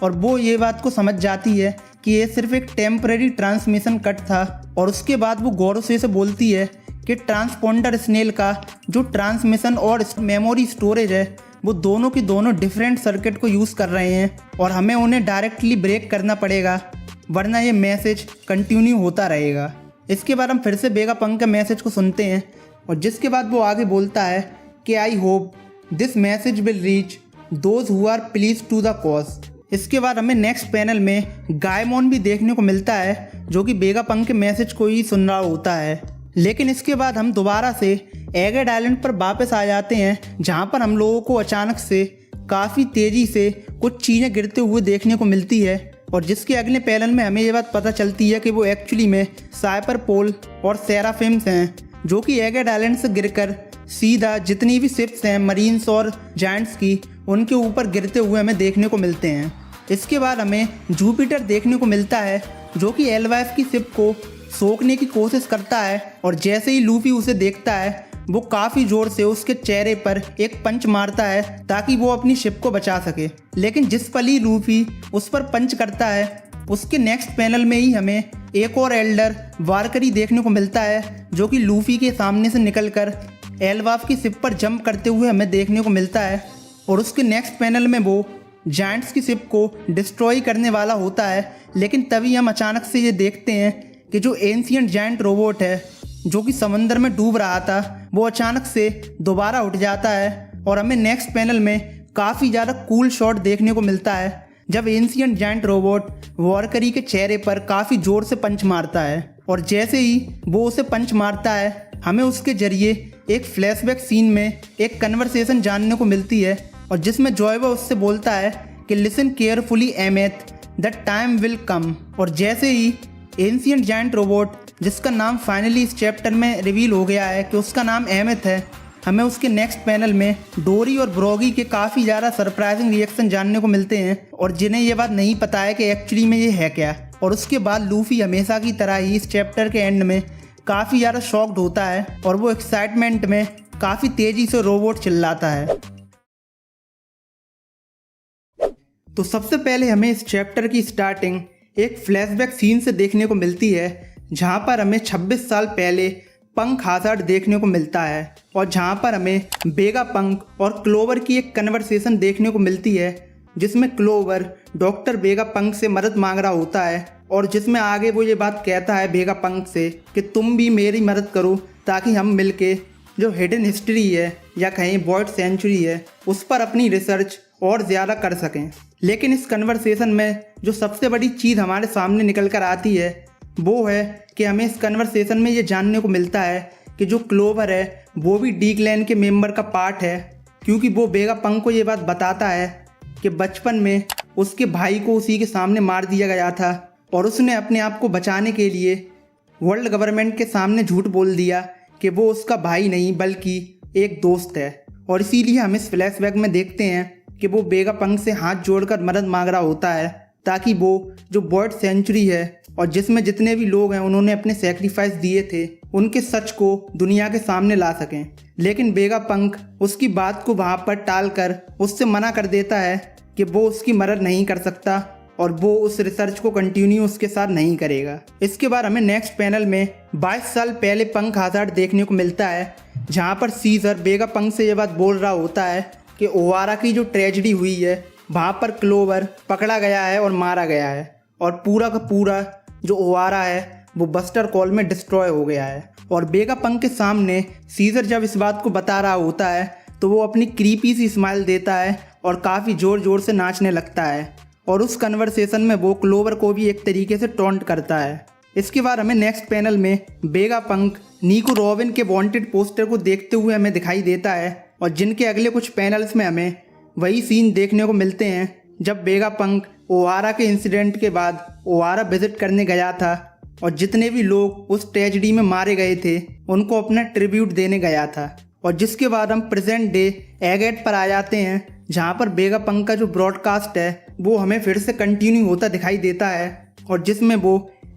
और वो ये बात को समझ जाती है कि ये सिर्फ एक टेम्परेरी ट्रांसमिशन कट था। और उसके बाद वो गौरव से बोलती है कि ट्रांसपोंडर स्नेल का जो ट्रांसमिशन और मेमोरी स्टोरेज है वो दोनों के दोनों डिफरेंट सर्किट को यूज़ कर रहे हैं और हमें उन्हें डायरेक्टली ब्रेक करना पड़ेगा, वरना ये मैसेज कंटिन्यू होता रहेगा। इसके बाद हम फिर से वेगापंक के मैसेज को सुनते हैं और जिसके बाद वो आगे बोलता है कि I hope this message will reach those who are please to the cause. इसके बाद हमें नेक्स्ट पैनल में गायमोन भी देखने को मिलता है जो कि वेगापंक के मैसेज को ही सुन रहा होता है। लेकिन इसके बाद हम दोबारा से एगेड आइलैंड पर वापस आ जाते हैं जहाँ पर हम लोगों को अचानक से काफ़ी तेज़ी से कुछ चीज़ें गिरते हुए देखने को मिलती है। और जिसके अगले पैनल में हमें ये बात पता चलती है कि वो एक्चुअली में साइपर पोल और सेराफिम्स हैं जो कि एगेड आइलैंड से गिरकर सीधा जितनी भी शिप्स हैं मरीन्स और जायंट्स की, उनके ऊपर गिरते हुए हमें देखने को मिलते हैं। इसके बाद हमें जुपिटर देखने को मिलता है जो कि एलवाइफ की शिप को सोखने की कोशिश करता है। और जैसे ही लूफी उसे देखता है वो काफ़ी ज़ोर से उसके चेहरे पर एक पंच मारता है ताकि वो अपनी शिप को बचा सके। लेकिन जिस पल ही लूफी उस पर पंच करता है उसके नेक्स्ट पैनल में ही हमें एक और एल्डर वारकरी देखने को मिलता है जो कि लूफी के सामने से निकलकर एलवाफ की शिप पर जंप करते हुए हमें देखने को मिलता है। और उसके नेक्स्ट पैनल में वो जायंट्स की शिप को डिस्ट्रॉय करने वाला होता है। लेकिन तभी हम अचानक से ये देखते हैं कि जो एंशिएंट जायंट रोबोट है जो कि समंदर में डूब रहा था वो अचानक से दोबारा उठ जाता है। और हमें नेक्स्ट पैनल में काफ़ी ज़्यादा कूल शॉट देखने को मिलता है जब एंशिएंट जायंट रोबोट वॉरकरी के चेहरे पर काफ़ी ज़ोर से पंच मारता है। और जैसे ही वो उसे पंच मारता है हमें उसके जरिए एक फ्लैशबैक सीन में एक कन्वर्सेशन जानने को मिलती है और जिसमें जॉयवा उससे बोलता है कि listen carefully Ameth, the time will come. और जैसे ही एंशिएंट जायंट रोबोट, जिसका नाम फाइनली इस चैप्टर में रिवील हो गया है कि उसका नाम एमेथ है, हमें उसके नेक्स्ट पैनल में डोरी और ब्रोगी के काफ़ी ज़्यादा सरप्राइजिंग रिएक्शन जानने को मिलते हैं और जिन्हें ये बात नहीं पता है कि एक्चुअली में ये है क्या। और उसके बाद लूफी हमेशा की तरह ही इस चैप्टर के एंड में काफ़ी ज़्यादा शॉक्ड होता है और वो एक्साइटमेंट में काफ़ी तेज़ी से रोबोट चिल्लाता है। तो सबसे पहले हमें इस चैप्टर की स्टार्टिंग एक फ्लैशबैक सीन से देखने को मिलती है जहाँ पर हमें 26 साल पहले पंक हाजार्ड देखने को मिलता है और जहाँ पर हमें वेगापंक और क्लोवर की एक कन्वर्सेशन देखने को मिलती है जिसमें क्लोवर डॉक्टर वेगापंक से मदद मांग रहा होता है और जिसमें आगे वो ये बात कहता है वेगापंक से कि तुम भी मेरी मदद करो ताकि हम मिलके जो हिडन हिस्ट्री है या कहीं वॉइड सेंचुरी है उस पर अपनी रिसर्च और ज़्यादा कर सकें। लेकिन इस कन्वर्सेशन में जो सबसे बड़ी चीज़ हमारे सामने निकल कर आती है वो है कि हमें इस कन्वर्सेशन में ये जानने को मिलता है कि जो क्लोवर है वो भी डी क्लैन के मेंबर का पार्ट है, क्योंकि वो वेगापंक को ये बात बताता है कि बचपन में उसके भाई को उसी के सामने मार दिया गया था और उसने अपने आप को बचाने के लिए वर्ल्ड गवर्नमेंट के सामने झूठ बोल दिया कि वो उसका भाई नहीं बल्कि एक दोस्त है। और इसीलिए हम इस फ्लैशबैक में देखते हैं कि वो वेगापंक से हाथ जोड़कर मदद मांग रहा होता है ताकि वो जो वॉइड सेंचुरी है और जिसमें जितने भी लोग हैं उन्होंने अपने सेक्रीफाइस दिए थे उनके सच को दुनिया के सामने ला सकें। लेकिन वेगापंक उसकी बात को वहाँ पर टालकर उससे मना कर देता है कि वो उसकी मदद नहीं कर सकता और वो उस रिसर्च को कंटिन्यू उसके साथ नहीं करेगा। इसके बाद हमें नेक्स्ट पैनल में 22 साल पहले पंक हज़ार्ड देखने को मिलता है, जहाँ पर सीजर वेगापंक से ये बात बोल रहा होता है कि ओवारा की जो ट्रेजेडी हुई है वहाँ पर क्लोवर पकड़ा गया है और मारा गया है और पूरा का पूरा जो ओवारा है वो बस्टर कॉल में डिस्ट्रॉय हो गया है। और वेगापंक के सामने सीजर जब इस बात को बता रहा होता है तो वो अपनी क्रीपी सी स्माइल देता है और काफ़ी ज़ोर ज़ोर से नाचने लगता है और उस कन्वर्सेशन में वो क्लोवर को भी एक तरीके से टॉन्ट करता है। इसके बाद हमें नेक्स्ट पैनल में वेगापंक निको रॉबिन के वांटेड पोस्टर को देखते हुए हमें दिखाई देता है और जिनके अगले कुछ पैनल्स में हमें वही सीन देखने को मिलते हैं जब वेगापंक ओहारा के इंसिडेंट के बाद ओहारा विजिट करने गया था और जितने भी लोग उस ट्रेजेडी में मारे गए थे उनको अपना ट्रिब्यूट देने गया था। और जिसके बाद हम प्रेजेंट डे एगेट पर आ जाते हैं, जहाँ पर वेगापंक का जो ब्रॉडकास्ट है वो हमें फिर से कंटिन्यू होता दिखाई देता है और जिसमें वो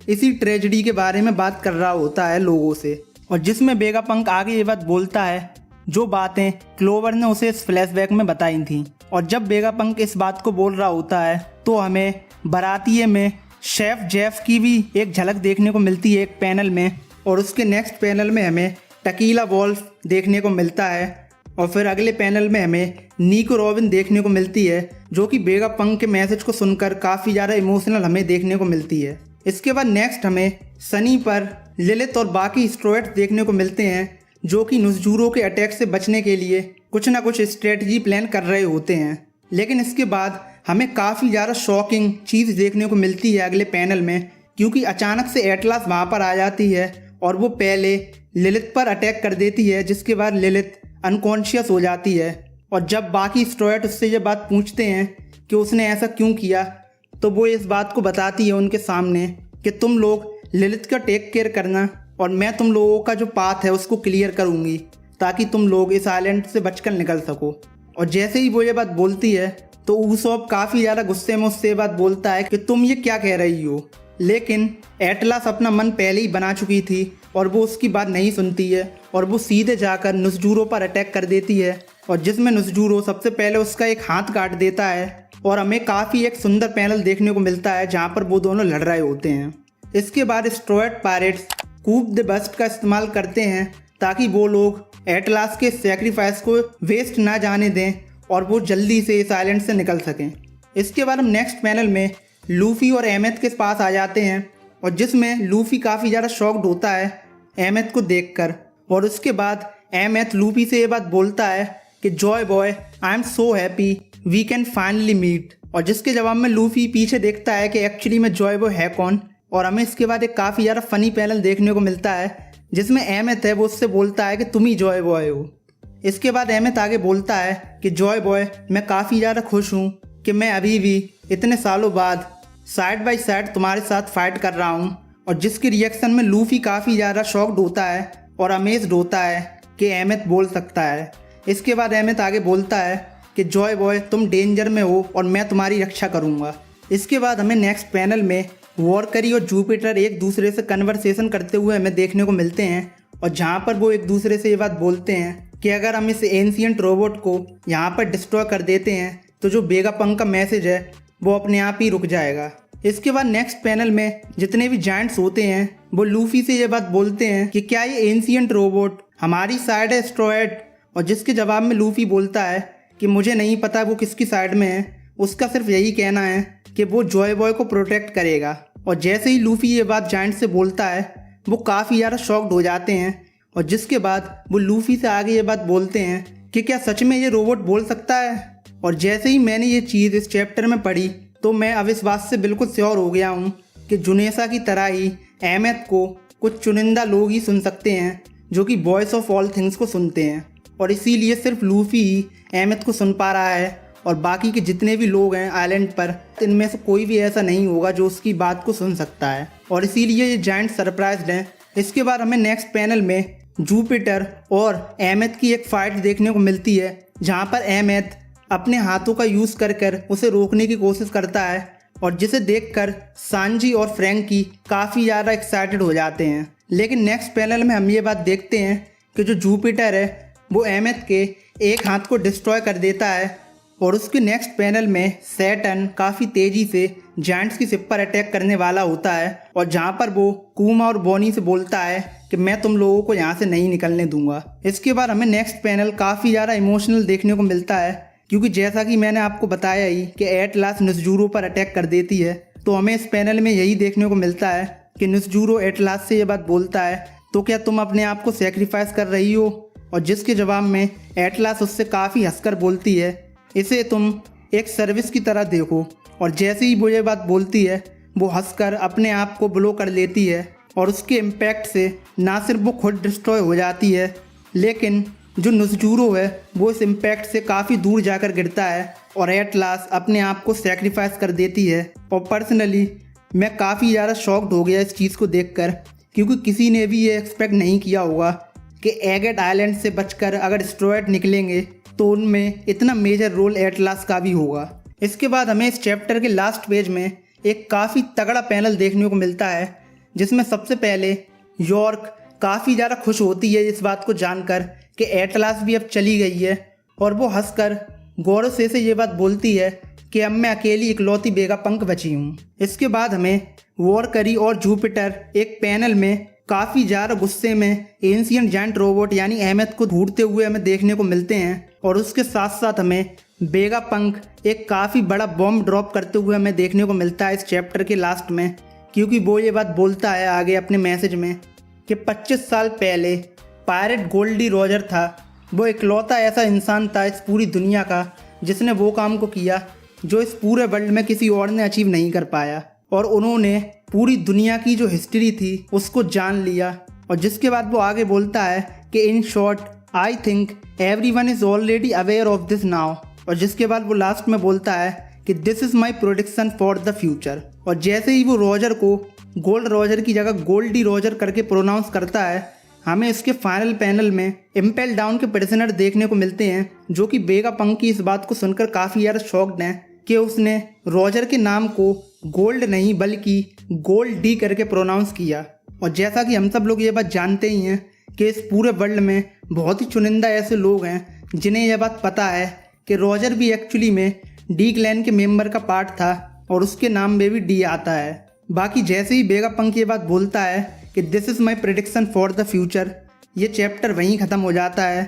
इसी ट्रेजेडी के बारे में बात कर रहा होता है लोगों से, और जिसमें वेगापंक आगे ये बात बोलता है जो बातें क्लोवर ने उसे इस फ्लैशबैक में बताई थी। और जब वेगापंक इस बात को बोल रहा होता है तो हमें बरातिये में शेफ जेफ की भी एक झलक देखने को मिलती है एक पैनल में, और उसके नेक्स्ट पैनल में हमें टकीला वॉल्फ देखने को मिलता है और फिर अगले पैनल में हमें निको रॉबिन देखने को मिलती है जो कि वेगापंक के मैसेज को सुनकर काफ़ी ज़्यादा इमोशनल हमें देखने को मिलती है। इसके बाद नेक्स्ट हमें सनी पर लिलिथ और बाकी स्ट्रोएट्स देखने को मिलते हैं जो कि नुज़जूरो के अटैक से बचने के लिए कुछ ना कुछ स्ट्रेटजी प्लान कर रहे होते हैं। लेकिन इसके बाद हमें काफ़ी ज़्यादा शॉकिंग चीज़ देखने को मिलती है अगले पैनल में, क्योंकि अचानक से एटलास वहाँ पर आ जाती है और वो पहले लिलिथ पर अटैक कर देती है, जिसके बाद लिलिथ अनकॉन्शियस हो जाती है। और जब बाकी स्ट्रोएट उससे ये बात पूछते हैं कि उसने ऐसा क्यों किया तो वो इस बात को बताती है उनके सामने कि तुम लोग लिलिथ का टेक केयर करना और मैं तुम लोगों का जो पाथ है उसको क्लियर करूँगी ताकि तुम लोग इस आइलैंड से बचकर निकल सको। और जैसे ही वो ये बात बोलती है तो ऊसॉप काफ़ी ज़्यादा गुस्से में उससे बात बोलता है कि तुम ये क्या कह रही हो। लेकिन एटलास अपना मन पहले ही बना चुकी थी और वो उसकी बात नहीं सुनती है और वो सीधे जाकर नुज़जूरो पर अटैक कर देती है, और जिसमें नुज़जूरो सबसे पहले उसका एक हाथ काट देता है और हमें काफ़ी एक सुंदर पैनल देखने को मिलता है जहाँ पर वो दोनों लड़ रहे होते हैं। इसके बाद स्ट्रोएट पायरेट्स कूप द बस्ट का इस्तेमाल करते हैं ताकि वो लोग एटलास के सेक्रीफाइस को वेस्ट ना जाने दें और वो जल्दी से इस आइलैंड से निकल सकें। इसके बाद हम नेक्स्ट पैनल में लूफी और एमेथ के पास आ जाते हैं और जिसमें लूफी काफ़ी ज़्यादा शॉक्ड होता है एमेथ को देखकर, और उसके बाद एमेथ लूफी से ये बात बोलता है कि Joy Boy I am so happy we can finally meet, और जिसके जवाब में लूफी पीछे देखता है कि एक्चुअली में जॉय बॉय है कौन। और हमें इसके बाद एक काफ़ी ज़्यादा फनी पैनल देखने को मिलता है जिसमें एमेथ है वो उससे बोलता है कि तुम ही जॉय बॉय हो। इसके बाद एमेथ आगे बोलता है कि जॉय बॉय मैं काफ़ी ज़्यादा खुश हूँ कि मैं अभी भी इतने सालों बाद साइड बाय साइड तुम्हारे साथ फाइट कर रहा हूँ, और जिसके रिएक्शन में लूफी काफ़ी ज़्यादा शॉक्ड होता है और अमेज्ड होता है कि एमेथ बोल सकता है। इसके बाद एमेथ आगे बोलता है कि जॉय बॉय तुम डेंजर में हो और मैं तुम्हारी रक्षा करूँगा। इसके बाद हमें नेक्स्ट पैनल में वॉरकरी और जुपिटर एक दूसरे से कन्वर्सेशन करते हुए हमें देखने को मिलते हैं, और जहाँ पर वो एक दूसरे से ये बात बोलते हैं कि अगर हम इस एंशिएंट रोबोट को यहाँ पर डिस्ट्रॉय कर देते हैं तो जो वेगापंक का मैसेज है वो अपने आप ही रुक जाएगा। इसके बाद नेक्स्ट पैनल में जितने भी जायंट्स होते हैं वो लूफी से ये बात बोलते हैं कि क्या ये एंशिएंट रोबोट हमारी साइड है स्ट्रोएट, और जिसके जवाब में लूफी बोलता है कि मुझे नहीं पता वो किसकी साइड में है, उसका सिर्फ यही कहना है कि वो जॉय बॉय को प्रोटेक्ट करेगा। और जैसे ही लूफी ये बात जायंट से बोलता है वो काफ़ी ज़्यादा शॉक्ड हो जाते हैं, और जिसके बाद वो लूफी से आगे ये बात बोलते हैं कि क्या सच में ये रोबोट बोल सकता है। और जैसे ही मैंने ये चीज़ इस चैप्टर में पढ़ी तो मैं अब इस बात से बिल्कुल श्योर हो गया हूँ कि जुनेसा की तरह ही एमेथ को कुछ चुनिंदा लोग ही सुन सकते हैं जो कि वॉइस ऑफ ऑल थिंग्स को सुनते हैं, और इसीलिए सिर्फ लूफी ही एमेथ को सुन पा रहा है और बाकी के जितने भी लोग हैं आइलैंड पर इनमें से कोई भी ऐसा नहीं होगा जो उसकी बात को सुन सकता है, और इसीलिए ये जायंट सरप्राइज्ड हैं। इसके बाद हमें नेक्स्ट पैनल में जुपिटर और एमेथ की एक फाइट देखने को मिलती है जहाँ पर एमेथ अपने हाथों का यूज़ कर उसे रोकने की कोशिश करता है, और जिसे देखकर सांजी और फ्रैंकी काफ़ी ज़्यादा एक्साइटेड हो जाते हैं। लेकिन नेक्स्ट पैनल में हम ये बात देखते हैं कि जो जुपिटर है वो एमेथ के एक हाथ को डिस्ट्रॉय कर देता है और उसके नेक्स्ट पैनल में सैटर्न काफ़ी तेज़ी से जायंट्स की शिप पर अटैक करने वाला होता है और जहाँ पर वो कूमा और बॉनी से बोलता है कि मैं तुम लोगों को यहाँ से नहीं निकलने दूंगा। इसके बाद हमें नेक्स्ट पैनल काफ़ी ज़्यादा इमोशनल देखने को मिलता है, क्योंकि जैसा कि मैंने आपको बताया ही कि एट लास्ट नुज़ुरो पर अटैक कर देती है, तो हमें इस पैनल में यही देखने को मिलता है कि नुज़ुरो एट लास्ट से ये बात बोलता है तो क्या तुम अपने आप को सेक्रीफाइस कर रही हो, और जिसके जवाब में एट लास्ट उससे काफ़ी हंसकर बोलती है इसे तुम एक सर्विस की तरह देखो। और जैसे ही वो ये बात बोलती है वो हंसकर अपने आप को ब्लो कर लेती है और उसके इम्पैक्ट से ना सिर्फ वो खुद डिस्ट्रॉय हो जाती है लेकिन जो नुज़ुरो है वो इस इम्पैक्ट से काफ़ी दूर जाकर गिरता है और एट लास्ट अपने आप को सेक्रीफाइस कर देती है। और पर्सनली मैं काफ़ी ज़्यादा शॉक्ड हो गया इस चीज़ को देखकर, क्योंकि किसी ने भी ये एक्सपेक्ट नहीं किया होगा कि एगेट आइलैंड से बचकर अगर एस्टेरॉयड निकलेंगे तो उनमें इतना मेजर रोल एट लास्ट का भी होगा। इसके बाद हमें इस चैप्टर के लास्ट पेज में एक काफ़ी तगड़ा पैनल देखने को मिलता है, जिसमें सबसे पहले यॉर्क काफ़ी ज़्यादा खुश होती है इस बात को जानकर कि एट लास्ट भी अब चली गई है, और वो हंसकर गौरव से ये बात बोलती है कि अब मैं अकेली इकलौती वेगापंक बची हूँ। इसके बाद हमें वॉरकरी और जुपिटर एक पैनल में काफ़ी ज़्यादा गुस्से में एंशिएंट जायंट रोबोट यानी एमेथ को ढूंढते हुए हमें देखने को मिलते हैं, और उसके साथ साथ हमें वेगापंक एक काफ़ी बड़ा बॉम्ब ड्रॉप करते हुए हमें देखने को मिलता है इस चैप्टर के लास्ट में, क्योंकि वो ये बात बोलता है आगे अपने मैसेज में कि 25 साल पहले पायरेट गोल्डी रॉजर था, वो इकलौता ऐसा इंसान था इस पूरी दुनिया का जिसने वो काम को किया जो इस पूरे वर्ल्ड में किसी और ने अचीव नहीं कर पाया, और उन्होंने पूरी दुनिया की जो हिस्ट्री थी उसको जान लिया। और जिसके बाद वो आगे बोलता है कि in short I think everyone is already aware of this now, और जिसके बाद वो लास्ट में बोलता है कि this is my prediction for the future. और जैसे ही वो रॉजर को गोल्ड रॉजर की जगह गोल्डी रॉजर करके प्रोनाउंस करता है, हमें इसके फाइनल पैनल में इम्पेल डाउन के प्रिजनर देखने को मिलते हैं, जो कि वेगापंक की इस बात को सुनकर काफ़ी ज़्यादा शॉक्ड हैं कि उसने रॉजर के नाम को गोल्ड नहीं बल्कि गोल्ड डी करके प्रोनाउंस किया। और जैसा कि हम सब लोग ये बात जानते ही हैं कि इस पूरे वर्ल्ड में बहुत ही चुनिंदा ऐसे लोग हैं जिन्हें यह बात पता है कि रॉजर भी एक्चुअली में डी क्लैन के मेंबर का पार्ट था और उसके नाम में भी डी आता है। बाकी जैसे ही वेगापंक ये बात बोलता है कि this is my prediction for the future, ये चैप्टर वहीं ख़त्म हो जाता है।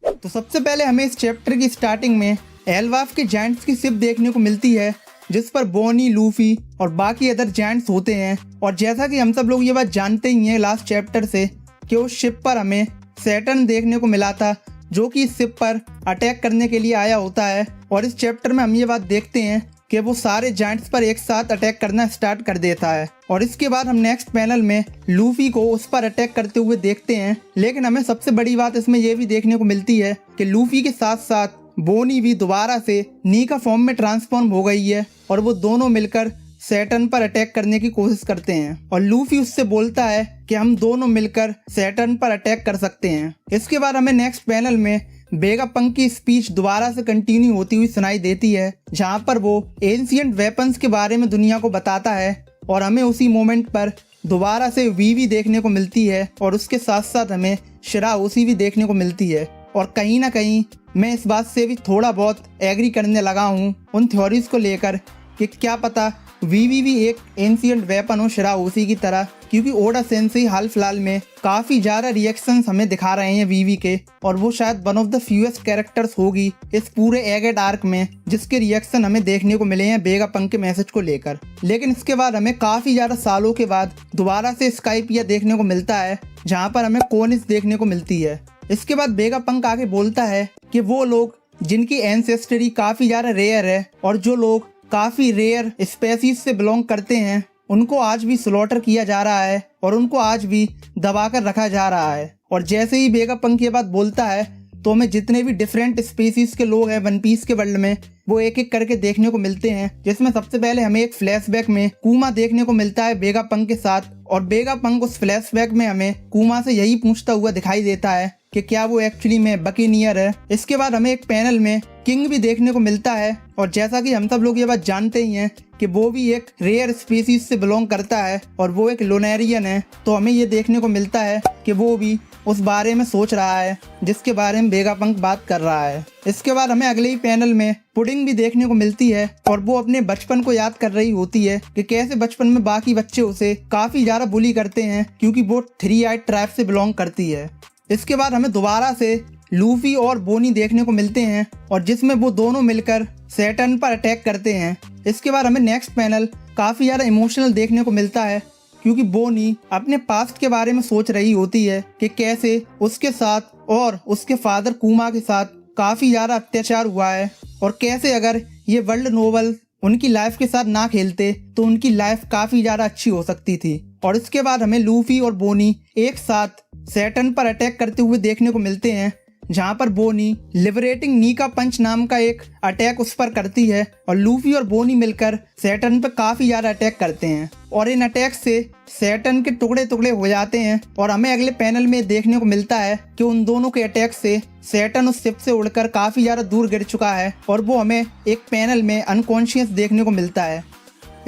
तो सबसे पहले हमें इस चैप्टर की स्टार्टिंग में एल्वाफ के जायंट्स की शिप देखने को मिलती है, जिस पर बोनी, लूफी और बाकी अदर जायंट्स होते हैं। और जैसा कि हम सब लोग ये बात जानते ही हैं लास्ट चैप्टर से कि उस शिप पर हमें सैटर्न देखने को मिला था, जो कि इस शिप पर अटैक करने के लिए आया होता है। और इस चैप्टर में हम ये बात देखते हैं कि वो सारे जायंट्स पर एक साथ अटैक करना स्टार्ट कर देता है। और इसके बाद हम नेक्स्ट पैनल में लूफी को उस पर अटैक करते हुए देखते हैं। लेकिन हमें सबसे बड़ी बात इसमें यह भी देखने को मिलती है कि लूफी के साथ साथ बोनी भी दोबारा से नी का फॉर्म में ट्रांसफॉर्म हो गई है और वो दोनों मिलकर सैटर्न पर अटैक करने की कोशिश करते हैं। और लूफी उससे बोलता है कि हम दोनों मिलकर सैटर्न पर अटैक कर सकते हैं। इसके बाद हमें नेक्स्ट पैनल में वेगापंक की स्पीच दोबारा से कंटिन्यू होती हुई सुनाई देती है, जहां पर वो एंशिएंट वेपन्स के बारे में दुनिया को बताता है। और हमें उसी मोमेंट पर दोबारा से वीवी देखने को मिलती है और उसके साथ साथ हमें शिराओशी भी देखने को मिलती है। और कहीं ना कहीं मैं इस बात से भी थोड़ा बहुत एग्री करने लगा हूँ उन थ्योरीज को लेकर कि क्या पता वीवी भी एक एंशिएंट वेपन हो शिराओशी की तरह, क्योंकि ओडा सेंसेई हाल फिलहाल में काफ़ी ज़्यादा रिएक्शंस हमें दिखा रहे हैं वीवी के, और वो शायद one of the fewest characters होगी इस पूरे एगेट आर्क में जिसके रिएक्शन हमें देखने को मिले हैं वेगापंक के मैसेज को लेकर। लेकिन इसके बाद हमें काफ़ी ज़्यादा सालों के बाद दोबारा से स्काइपिया देखने को मिलता है, जहाँ पर हमें कोनिस देखने को मिलती है। इसके बाद वेगापंक आगे बोलता है कि वो लोग जिनकी एंसेस्टरी काफ़ी ज़्यादा रेयर है और जो लोग काफ़ी रेयर स्पेसीज से बिलोंग करते हैं, उनको आज भी स्लॉटर किया जा रहा है और उनको आज भी दबाकर रखा जा रहा है। और जैसे ही वेगापंक ये बात बोलता है तो हमें जितने भी डिफरेंट स्पीसीज के लोग हैं वन पीस के वर्ल्ड में वो एक एक करके देखने को मिलते हैं, जिसमें सबसे पहले हमें एक फ्लैशबैक में कूमा देखने को मिलता है वेगापंक के साथ। और वेगापंक उस फ्लैशबैक में हमें कूमा से यही पूछता हुआ दिखाई देता है कि क्या वो एक्चुअली में बकीनियर है। इसके बाद हमें एक पैनल में किंग भी देखने को मिलता है और जैसा कि हम सब लोग ये बात जानते ही हैं कि वो भी एक रेयर स्पीसीज से बिलोंग करता है और वो एक लोनेरियन है, तो हमें ये देखने को मिलता है कि वो भी उस बारे में सोच रहा है जिसके बारे में वेगापंक बात कर रहा है। इसके बाद हमें अगले ही पैनल में पुडिंग भी देखने को मिलती है और वो अपने बचपन को याद कर रही होती है कि कैसे बचपन में बाकी बच्चे उसे काफी ज्यादा बुली करते हैं क्योंकि वो 3-eyed ट्राइब से बिलोंग करती है। इसके बाद हमें दोबारा से लूफी और बोनी देखने को मिलते हैं और जिसमें वो दोनों मिलकर सैटर्न पर अटैक करते हैं। इसके बाद हमें नेक्स्ट पैनल काफी ज्यादा इमोशनल देखने को मिलता है क्योंकि बोनी अपने पास्ट के बारे में सोच रही होती है कि कैसे उसके साथ और उसके फादर कुमा के साथ काफी ज्यादा अत्याचार हुआ है और कैसे अगर ये वर्ल्ड नोवेल उनकी लाइफ के साथ ना खेलते तो उनकी लाइफ काफी ज्यादा अच्छी हो सकती थी। और इसके बाद हमें लूफी और बोनी एक साथ सैटर्न पर अटैक करते हुए देखने को मिलते हैं, जहां पर बोनी लिबरेटिंग नी का पंच नाम का एक अटैक उस पर करती है और लूफी और बोनी मिलकर सैटर्न पर काफी ज्यादा अटैक करते हैं और इन अटैक से सैटर्न के टुकड़े टुकड़े हो जाते हैं। और हमें अगले पैनल में देखने को मिलता है कि उन दोनों के अटैक से सैटर्न उस शिप से उड़कर काफी ज्यादा दूर गिर चुका है और वो हमें एक पैनल में अनकॉन्शियस देखने को मिलता है।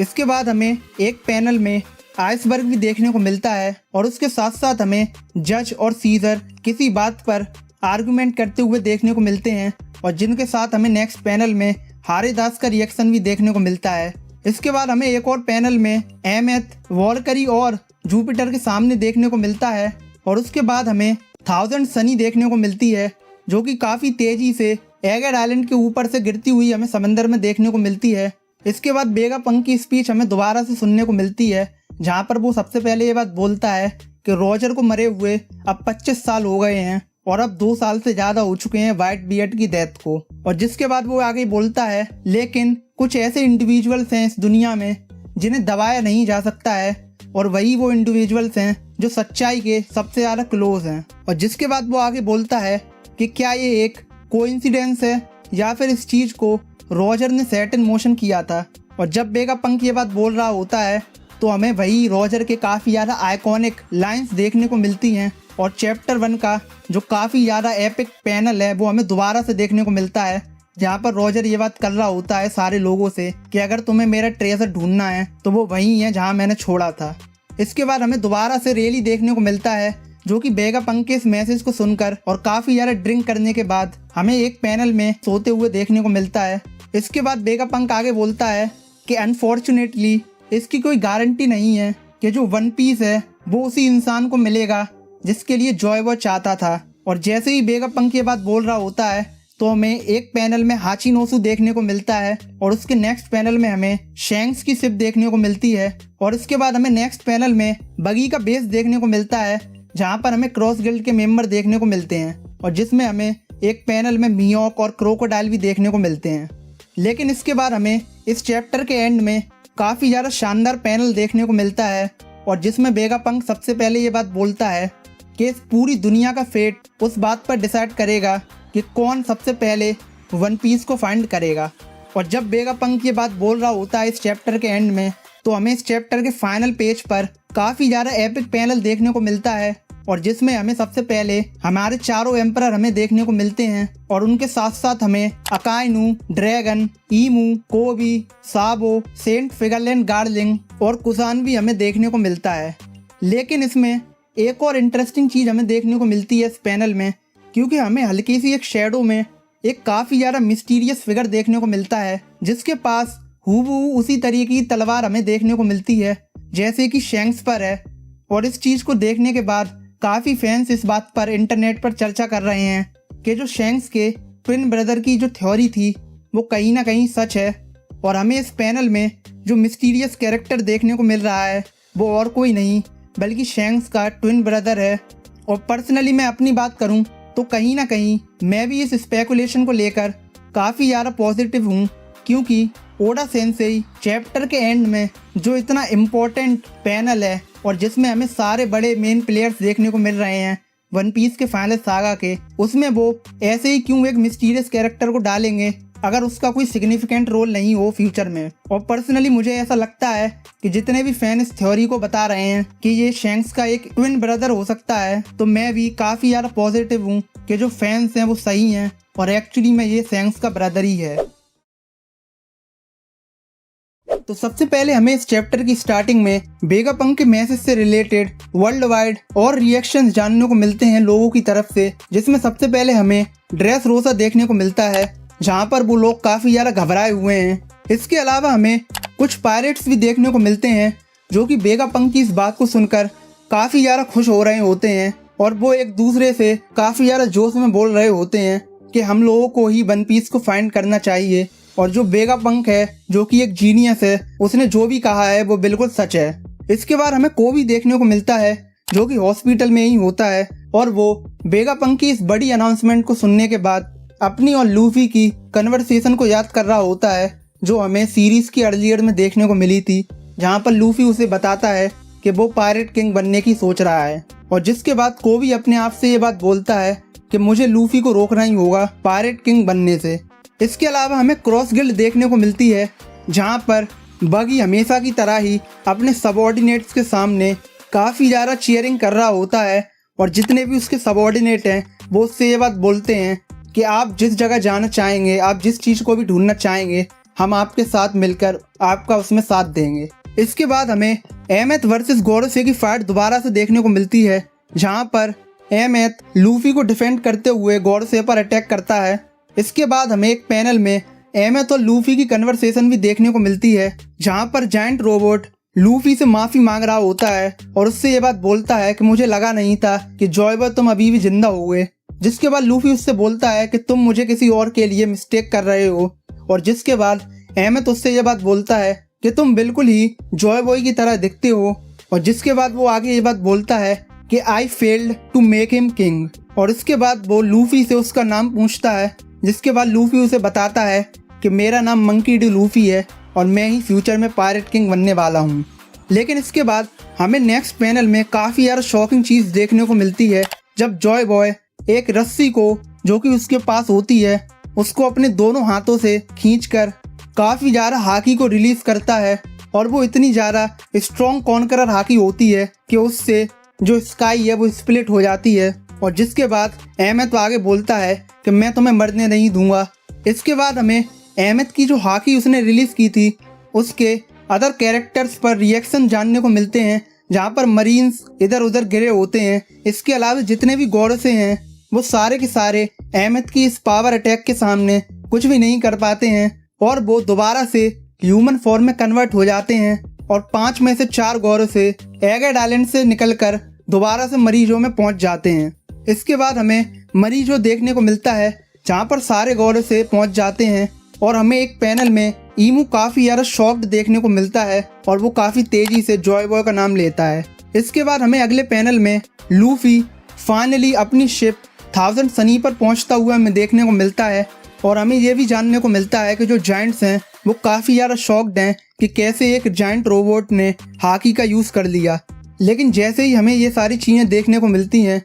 इसके बाद हमें एक पैनल में आइसबर्ग भी देखने को मिलता है और उसके साथ साथ हमें जज और सीजर किसी बात पर आर्गुमेंट करते हुए देखने को मिलते हैं और जिनके साथ हमें नेक्स्ट पैनल में हारेदास का रिएक्शन भी देखने को मिलता है। इसके बाद हमें एक और पैनल में एमेथ, वॉलकरी और जुपिटर के सामने देखने को मिलता है और उसके बाद हमें 1000 सनी देखने को मिलती है जो कि काफी तेजी से एगेड आइलैंड के ऊपर से गिरती हुई हमें समंदर में देखने को मिलती है। इसके बाद वेगापंक की स्पीच हमें दोबारा से सुनने को मिलती है जहाँ पर वो सबसे पहले ये बात बोलता है कि रॉजर को मरे हुए अब 25 साल हो गए हैं और अब 2 साल से ज्यादा हो चुके हैं व्हाइट बियर्ड की डेथ को। और जिसके बाद वो आगे बोलता है लेकिन कुछ ऐसे इंडिविजुअल्स हैं इस दुनिया में जिन्हें दबाया नहीं जा सकता है और वही वो इंडिविजुअल्स हैं जो सच्चाई के सबसे ज्यादा क्लोज हैं। और जिसके बाद वो आगे बोलता है कि क्या ये एक कोइंसिडेंस है या फिर इस चीज को रॉजर ने सेट इन मोशन किया था। और जब वेगापंक ये बात बोल रहा होता है तो हमें वही रॉजर के काफी ज्यादा आइकॉनिक लाइंस देखने को मिलती हैं और चैप्टर 1 का जो काफी ज्यादा एपिक पैनल है वो हमें दोबारा से देखने को मिलता है जहाँ पर रॉजर ये बात कर रहा होता है सारे लोगों से कि अगर तुम्हें मेरा ट्रेजर ढूंढना है तो वो वही है जहाँ मैंने छोड़ा था। इसके बाद हमें दोबारा से रेली देखने को मिलता है जो कि वेगापंक के इस मैसेज को सुनकर और काफी ज्यादा ड्रिंक करने के बाद हमें एक पैनल में सोते हुए देखने को मिलता है। इसके बाद वेगापंक आगे बोलता है कि अनफॉर्चुनेटली इसकी कोई गारंटी नहीं है कि जो वन पीस है वो उसी इंसान को मिलेगा जिसके लिए जॉय वो चाहता था। और जैसे ही वेगापंक ये बात बोल रहा होता है तो हमें एक पैनल में हाचिनोसु देखने को मिलता है और उसके नेक्स्ट पैनल में हमें शैंक्स की शिप देखने को मिलती है। और इसके बाद हमें नेक्स्ट पैनल में बगी का बेस देखने को मिलता है जहाँ पर हमें क्रॉस गिल्ड के मेंबर देखने को मिलते हैं और जिसमें हमें एक पैनल में मियोक और क्रोकोडाइल भी देखने को मिलते हैं। लेकिन इसके बाद हमें इस चैप्टर के एंड में काफी ज्यादा शानदार पैनल देखने को मिलता है और जिसमें वेगापंक सबसे पहले ये बात बोलता है कि इस पूरी दुनिया का फेट उस बात पर डिसाइड करेगा कि कौन सबसे पहले वन पीस को फाइंड करेगा। और जब वेगापंक ये बात बोल रहा होता है इस चैप्टर के एंड में तो हमें इस चैप्टर के फाइनल पेज पर काफी ज्यादा एपिक पैनल देखने को मिलता है और जिसमें हमें सबसे पहले हमारे चारों एम्परर हमें देखने को मिलते हैं और उनके साथ साथ हमें अकाइनू, ड्रैगन, ईमू, कोबी, साबो, सेंट फिगरलैंड गार्लिंग और कुसान भी हमें देखने को मिलता है। लेकिन इसमें एक और इंटरेस्टिंग चीज हमें देखने को मिलती है इस पैनल में क्योंकि हमें हल्की सी एक शेडो में एक काफी ज्यादा मिस्टीरियस फिगर देखने को मिलता है जिसके पास हूबहू उसी तरीके की तलवार हमें देखने को मिलती है जैसे कि शैंक्स पर है। और इस चीज को देखने के बाद काफी फैंस इस बात पर इंटरनेट पर चर्चा कर रहे हैं कि जो शैंक्स के ट्विन ब्रदर की जो थ्योरी थी वो कहीं ना कहीं सच है। और हमें इस पैनल में जो मिस्टीरियस कैरेक्टर देखने को मिल रहा है वो और कोई नहीं बल्कि शैंक्स का ट्विन ब्रदर है। और पर्सनली मैं अपनी बात करूं तो कहीं ना कहीं मैं भी इस स्पेकुलेशन को लेकर काफ़ी ज़्यादा पॉजिटिव हूं क्योंकि ओडा सेंसेई चैप्टर के एंड में जो इतना इम्पोर्टेंट पैनल है और जिसमें हमें सारे बड़े मेन प्लेयर्स देखने को मिल रहे हैं वन पीस के फाइनल सागा के, उसमें वो ऐसे ही क्यों एक मिस्टीरियस कैरेक्टर को डालेंगे अगर उसका कोई सिग्निफिकेंट रोल नहीं हो फ्यूचर में। और पर्सनली मुझे ऐसा लगता है कि जितने भी फैन इस थ्योरी को बता रहे हैं कि ये शैंक्स का एक ट्विन ब्रदर हो सकता है, तो मैं भी काफ़ी ज़्यादा पॉजिटिव हूँ कि जो फैंस हैं वो सही हैं और एक्चुअली में ये शैंक्स का ब्रदर ही है। तो सबसे पहले हमें इस चैप्टर की स्टार्टिंग में वेगापंक के मैसेज से रिलेटेड वर्ल्ड वाइड और रिएक्शंस जानने को मिलते हैं लोगों की तरफ से, जिसमें सबसे पहले हमें ड्रेस रोसा देखने को मिलता है जहां पर वो लोग काफ़ी ज़्यादा घबराए हुए हैं। इसके अलावा हमें कुछ पायरेट्स भी देखने को मिलते हैं जो कि वेगापंक की इस बात को सुनकर काफ़ी ज़्यादा खुश हो रहे होते हैं और वो एक दूसरे से काफ़ी ज़्यादा जोश में बोल रहे होते हैं कि हम लोगों को ही वन पीस को फाइंड करना चाहिए। और जो वेगापंक है जो कि एक जीनियस है, उसने जो भी कहा है वो बिल्कुल सच है। इसके बाद हमें कोबी देखने को मिलता है जो कि हॉस्पिटल में ही होता है और वो वेगापंक की इस बड़ी अनाउंसमेंट को सुनने के बाद अपनी और लूफी की कन्वर्सेशन को याद कर रहा होता है जो हमें सीरीज की अर्लियर में देखने को मिली थी, जहाँ पर लूफी उसे बताता है कि वो पायरेट किंग बनने की सोच रहा है। और जिसके बाद कोबी अपने आप से ये बात बोलता है कि मुझे लूफी को रोकना ही होगा पायरेट किंग बनने से। इसके अलावा हमें क्रॉस गिल्ड देखने को मिलती है जहाँ पर बगी हमेशा की तरह ही अपने सबऑर्डिनेट्स के सामने काफ़ी ज़्यादा चीयरिंग कर रहा होता है और जितने भी उसके सबऑर्डिनेट हैं वो उससे ये बात बोलते हैं कि आप जिस जगह जाना चाहेंगे, आप जिस चीज़ को भी ढूंढना चाहेंगे, हम आपके साथ मिलकर आपका उसमें साथ देंगे। इसके बाद हमें एमेथ वर्सेस गोरोसे की फाइट दोबारा से देखने को मिलती है जहाँ पर एमेथ लूफी को डिफेंड करते हुए गोरोसे पर अटैक करता है। इसके बाद हमें एक पैनल में एमेथ और लूफी की कन्वर्सेशन भी देखने को मिलती है जहाँ पर जायंट रोबोट लूफी से माफ़ी मांग रहा होता है और उससे ये बात बोलता है कि मुझे लगा नहीं था कि जॉय बॉय तुम अभी भी जिंदा होगे। जिसके बाद लूफी उससे बोलता है कि तुम मुझे किसी और के लिए मिस्टेक कर रहे हो। और जिसके बाद एमेथ उससे ये बात बोलता है कि तुम बिल्कुल ही जॉय बॉय की तरह दिखते हो। और जिसके बाद वो आगे ये बात बोलता है कि I failed to make him king. और इसके बाद वो लूफी से उसका नाम पूछता है, जिसके बाद लूफी उसे बताता है कि मेरा नाम मंकी डी लूफी है और मैं ही फ्यूचर में पायरेट किंग बनने वाला हूँ। लेकिन इसके बाद हमें नेक्स्ट पैनल में काफ़ी यार शॉकिंग चीज़ देखने को मिलती है जब जॉय बॉय एक रस्सी को जो कि उसके पास होती है उसको अपने दोनों हाथों से खींचकर काफ़ी ज़्यादा हाकी को रिलीज करता है और वो इतनी ज़्यादा स्ट्रॉन्ग कॉन्करर हाकी होती है कि उससे जो स्काई है वो स्प्लिट हो जाती है। और जिसके बाद एमेथ आगे बोलता है कि मैं तुम्हें मरने नहीं दूंगा। इसके बाद हमें एमेथ की जो हाकी उसने रिलीज की थी उसके अदर कैरेक्टर्स पर रिएक्शन जानने को मिलते हैं जहाँ पर मरीन्स इधर उधर गिरे होते हैं। इसके अलावा जितने भी गोरोसे हैं वो सारे के सारे एमेथ की इस पावर अटैक के सामने कुछ भी नहीं कर पाते हैं और वो दोबारा से ह्यूमन फॉर्म में कन्वर्ट हो जाते हैं और 5 में से 4 गोरोसे एगेड आइलैंड से निकलकर दोबारा से मरीजों में पहुंच जाते हैं। इसके बाद हमें मरीजों देखने को मिलता है जहाँ पर सारे गोरोसे पहुंच जाते हैं और हमें एक पैनल में ईमू काफ़ी ज़्यादा शॉक्ड देखने को मिलता है और वो काफ़ी तेज़ी से जॉय बॉय का नाम लेता है। इसके बाद हमें अगले पैनल में लूफी फाइनली अपनी शिप 1000 सनी पर पहुंचता हुआ हमें देखने को मिलता है और हमें ये भी जानने को मिलता है कि जो जायंट्स हैं वो काफ़ी ज़्यादा शॉक्ड हैं कि कैसे एक जायंट रोबोट ने हाकी का यूज़ कर लिया। लेकिन जैसे ही हमें ये सारी चीज़ें देखने को मिलती हैं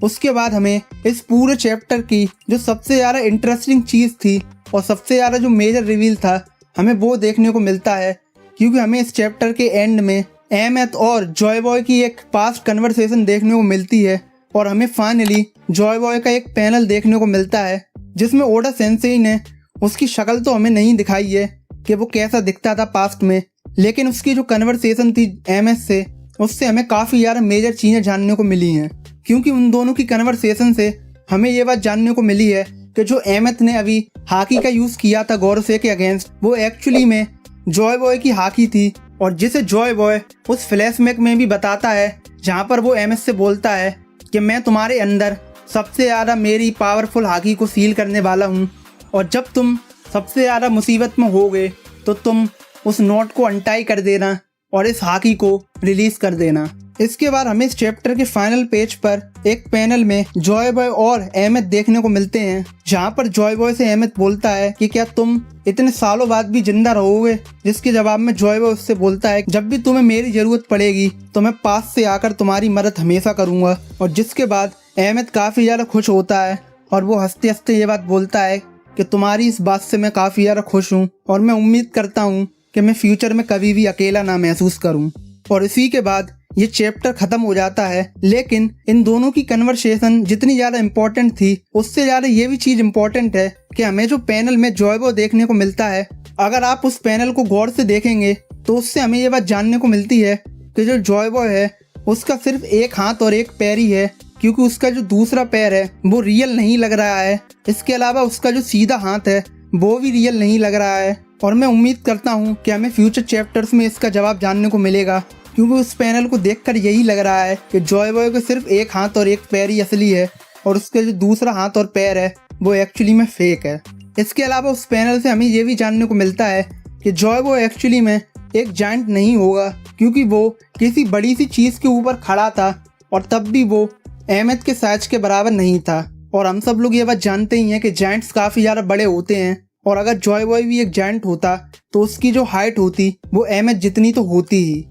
उसके बाद हमें इस पूरे चैप्टर की जो सबसे ज़्यादा इंटरेस्टिंग चीज़ थी और सबसे ज़्यादा जो मेजर रिवील था हमें वो देखने को मिलता है, क्योंकि हमें इस चैप्टर के एंड में एमेथ और जॉय बॉय की एक पास्ट कन्वर्सेशन देखने को मिलती है और हमें फाइनली जॉय बॉय का एक पैनल देखने को मिलता है जिसमें ओडा सेंसेई ने उसकी शक्ल तो हमें नहीं दिखाई है कि वो कैसा दिखता था पास्ट में, लेकिन उसकी जो कन्वर्सेशन थी एमेथ से उससे हमें काफ़ी ज़्यादा मेजर चीज़ें जानने को मिली हैं। क्योंकि उन दोनों की कन्वर्सेशन से हमें ये बात जानने को मिली है कि जो एमेथ ने अभी हाकी का यूज़ किया था गोरोसे के अगेंस्ट वो एक्चुअली में जॉय बॉय की हाकी थी और जिसे जॉय बॉय उस फ्लैशबैक में भी बताता है जहाँ पर वो एमेथ से बोलता है कि मैं तुम्हारे अंदर सबसे ज़्यादा मेरी पावरफुल हाकी को सील करने वाला हूँ और जब तुम सबसे ज़्यादा मुसीबत में होगे तो तुम उस नोट को अनटाई कर देना और इस हाकी को रिलीज़ कर देना। इसके बाद हमें इस चैप्टर के फाइनल पेज पर एक पैनल में जॉय बॉय और एमेथ देखने को मिलते हैं जहाँ पर जॉय बॉय से एमेथ बोलता है कि क्या तुम इतने सालों बाद भी जिंदा रहोगे, जिसके जवाब में जॉय बॉय उससे बोलता है जब भी तुम्हें मेरी जरूरत पड़ेगी तो मैं पास से आकर तुम्हारी मदद हमेशा करूंगा। और जिसके बाद एमेथ काफ़ी ज़्यादा खुश होता है और वो हंसते हंसते ये बात बोलता है कि तुम्हारी इस बात से मैं काफ़ी ज़्यादा खुश हूँ और मैं उम्मीद करता हूँ कि मैं फ्यूचर में कभी भी अकेला ना महसूस करूँ। और इसी के बाद ये चैप्टर खत्म हो जाता है। लेकिन इन दोनों की कन्वर्सेशन जितनी ज़्यादा इम्पोर्टेंट थी, उससे ज़्यादा ये भी चीज़ इम्पोर्टेंट है कि हमें जो पैनल में जॉयबो देखने को मिलता है, अगर आप उस पैनल को गौर से देखेंगे तो उससे हमें ये बात जानने को मिलती है कि जो जॉयबो है उसका सिर्फ एक हाथ और एक पैर ही है, क्योंकि उसका जो दूसरा पैर है वो रियल नहीं लग रहा है। इसके अलावा उसका जो सीधा हाथ है वो भी रियल नहीं लग रहा है। और मैं उम्मीद करता हूँ कि हमें फ्यूचर चैप्टर्स में इसका जवाब जानने को मिलेगा, क्योंकि उस पैनल को देखकर यही लग रहा है कि जॉयबो को सिर्फ एक हाथ और एक पैर ही असली है और उसका जो दूसरा हाथ और पैर है वो एक्चुअली में फेक है। इसके अलावा उस पैनल से हमें ये भी जानने को मिलता है कि जॉयबो एक्चुअली में एक जायंट नहीं होगा, क्योंकि वो किसी बड़ी सी चीज़ के ऊपर खड़ा था और तब भी वो अहमद के साइज के बराबर नहीं था। और हम सब लोग ये बात जानते ही हैं कि जायंट्स काफ़ी ज़्यादा बड़े होते हैं, और अगर जॉयबो भी एक जायंट होता तो उसकी जो हाइट होती वो अहमद जितनी तो होती ही।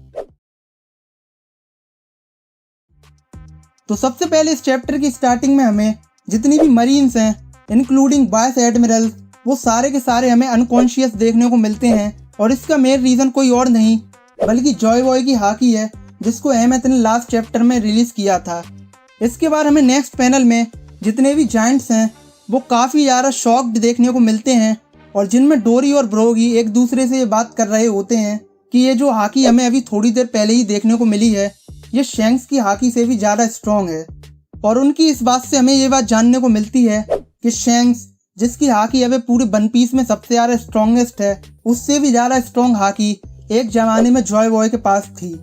तो सबसे पहले इस चैप्टर की स्टार्टिंग में हमें जितनी भी मरीन्स हैं इंक्लूडिंग वाइस एडमिरल, वो सारे के सारे हमें अनकॉन्शियस देखने को मिलते हैं। और इसका मेन रीज़न कोई और नहीं बल्कि जॉयबो की हाकी है, जिसको अहमद ने लास्ट चैप्टर में रिलीज़ किया था। इसके बाद हमें नेक्स्ट पैनल में जितने भी जायंट्स हैं वो काफ़ी ज़्यादा शॉक्ड देखने को मिलते हैं, और जिनमें डोरी और ब्रोगी एक दूसरे से ये बात कर रहे होते हैं कि ये जो हाकी हमें अभी थोड़ी देर पहले ही देखने को मिली है ये शैंक्स की हाकी से भी ज़्यादा स्ट्रॉन्ग है। और उनकी इस बात से हमें ये बात जानने को मिलती है कि शैंक्स, जिसकी हाकी अभी पूरे वन पीस में सबसे ज़्यादा स्ट्रॉन्गेस्ट है, उससे भी ज़्यादा स्ट्रॉन्ग हाकी एक ज़माने में जॉयबो के पास थी।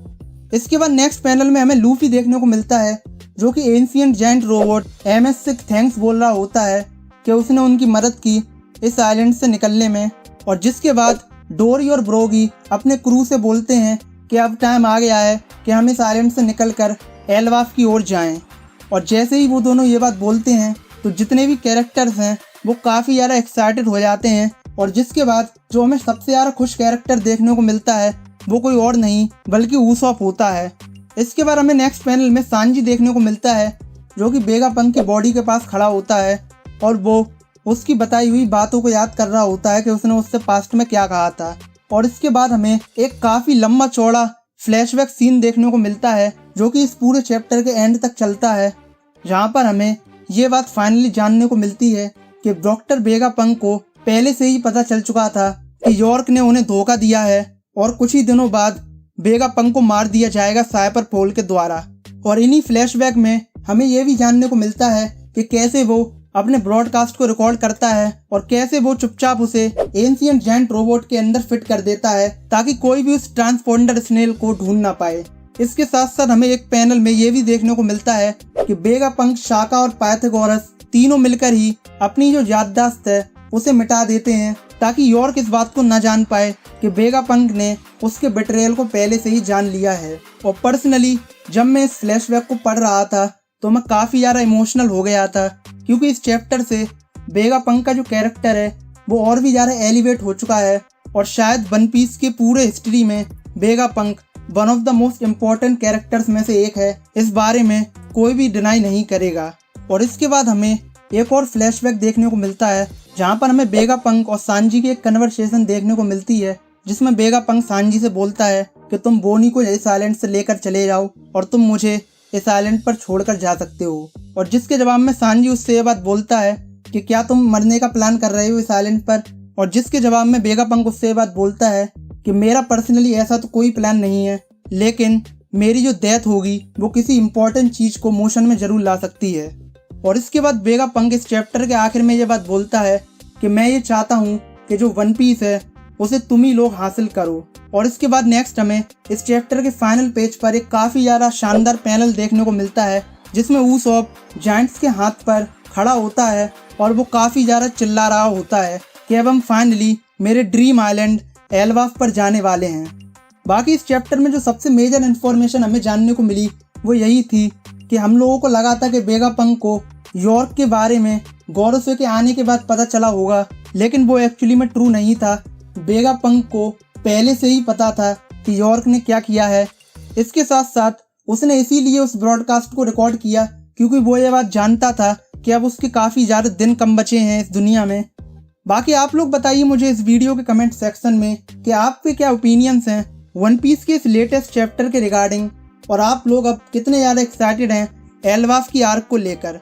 इसके बाद नेक्स्ट पैनल में हमें लूफी देखने को मिलता है, जो कि एंशिएंट जायंट रोबोट एमएस से थैंक्स बोल रहा होता है कि उसने उनकी मदद की इस आइलैंड से निकलने में। और जिसके बाद डोरी और ब्रोगी अपने क्रू से बोलते हैं कि अब टाइम आ गया है कि हम इस आइलैंड से निकलकर एलवाफ की ओर जाएं। और जैसे ही वो दोनों ये बात बोलते हैं तो जितने भी कैरेक्टर्स हैं वो काफ़ी ज़्यादा एक्साइटेड हो जाते हैं। और जिसके बाद जो हमें सबसे ज़्यादा खुश कैरेक्टर देखने को मिलता है वो कोई और नहीं बल्कि ऊसॉप होता है। इसके बाद हमें नेक्स्ट पैनल में सांजी देखने को मिलता है, जो कि वेगापंक की बॉडी के पास खड़ा होता है और वो उसकी बताई हुई बातों को याद कर रहा होता है कि उसने उससे पास्ट में क्या कहा था। और इसके बाद हमें एक काफ़ी लंबा चौड़ा फ्लैशबैक सीन देखने को मिलता है, जो कि इस पूरे चैप्टर के एंड तक चलता है, जहाँ पर हमें ये बात फाइनली जानने को मिलती है कि डॉक्टर वेगापंक को पहले से ही पता चल चुका था कि यॉर्क ने उन्हें धोखा दिया है और कुछ ही दिनों बाद वेगापंक को मार दिया जाएगा साइपर पोल के द्वारा। और इन्हीं फ्लैशबैक में हमें यह भी जानने को मिलता है कि कैसे वो अपने ब्रॉडकास्ट को रिकॉर्ड करता है और कैसे वो चुपचाप उसे एंशिएंट जायंट रोबोट के अंदर फिट कर देता है ताकि कोई भी उस ट्रांसपोंडर स्नेल को ढूंढ ना पाए। इसके साथ साथ हमें एक पैनल में ये भी देखने को मिलता है कि वेगापंक, शाका और पाइथागोरस तीनों मिलकर ही अपनी जो याददाश्त है उसे मिटा देते हैं, ताकि यॉर्क इस बात को न जान पाए कि वेगापंक ने उसके बिट्रेयल को पहले से ही जान लिया है। और पर्सनली जब मैं इस फ्लैशबैक को पढ़ रहा था तो मैं काफ़ी ज़्यादा इमोशनल हो गया था, क्योंकि इस चैप्टर से वेगापंक का जो कैरेक्टर है वो और भी ज़्यादा एलिवेट हो चुका है। और शायद वन पीस के पूरे हिस्ट्री में Vegapunk one of the most important characters में से एक है, इस बारे में कोई भी डिनाई नहीं करेगा। और इसके बाद हमें एक और फ्लैशबैक देखने को मिलता है, जहाँ पर हमें वेगापंक और सांजी की एक कन्वर्सेशन देखने को मिलती है, जिसमें वेगापंक सांजी से बोलता है कि तुम बोनी को इस आइलैंड से लेकर चले जाओ और तुम मुझे इस आइलैंड पर छोड़कर जा सकते हो। और जिसके जवाब में सांजी उससे ये बात बोलता है कि क्या तुम मरने का प्लान कर रहे हो इस आइलैंड पर। और जिसके जवाब में वेगापंक उससे ये बात बोलता है कि मेरा पर्सनली ऐसा तो कोई प्लान नहीं है, लेकिन मेरी जो डेथ होगी वो किसी इंपॉर्टेंट चीज़ को मोशन में ज़रूर ला सकती है। और इसके बाद वेगापंक इस चैप्टर के आखिर में ये बात बोलता है कि मैं ये चाहता हूँ कि जो वन पीस है उसे तुम ही लोग हासिल करो। और इसके बाद नेक्स्ट हमें इस चैप्टर के फाइनल पेज पर एक काफ़ी ज़्यादा शानदार पैनल देखने को मिलता है, जिसमें ऊसॉप जायंट्स के हाथ पर खड़ा होता है और वो काफ़ी ज़्यादा चिल्ला रहा होता है कि अब हम फाइनली मेरे ड्रीम आइलैंड एलवाफ पर जाने वाले हैं। बाकी इस चैप्टर में जो सबसे मेजर इन्फॉर्मेशन हमें जानने को मिली वो यही थी कि हम लोगों को लगा था कि वेगापंक को यॉर्क के बारे में गौरसो के आने के बाद पता चला होगा, लेकिन वो एक्चुअली में ट्रू नहीं था। वेगापंक को पहले से ही पता था कि यॉर्क ने क्या किया है। इसके साथ साथ उसने इसीलिए उस ब्रॉडकास्ट को रिकॉर्ड किया क्योंकि वो ये बात जानता था कि अब उसके काफ़ी ज़्यादा दिन कम बचे हैं इस दुनिया में। बाकी आप लोग बताइए मुझे इस वीडियो के कमेंट सेक्शन में कि आपके क्या ओपिनियंस हैं वन पीस के इस लेटेस्ट चैप्टर के रिगार्डिंग, और आप लोग अब कितने ज़्यादा एक्साइटेड हैं एल्बाफ की आर्क को लेकर।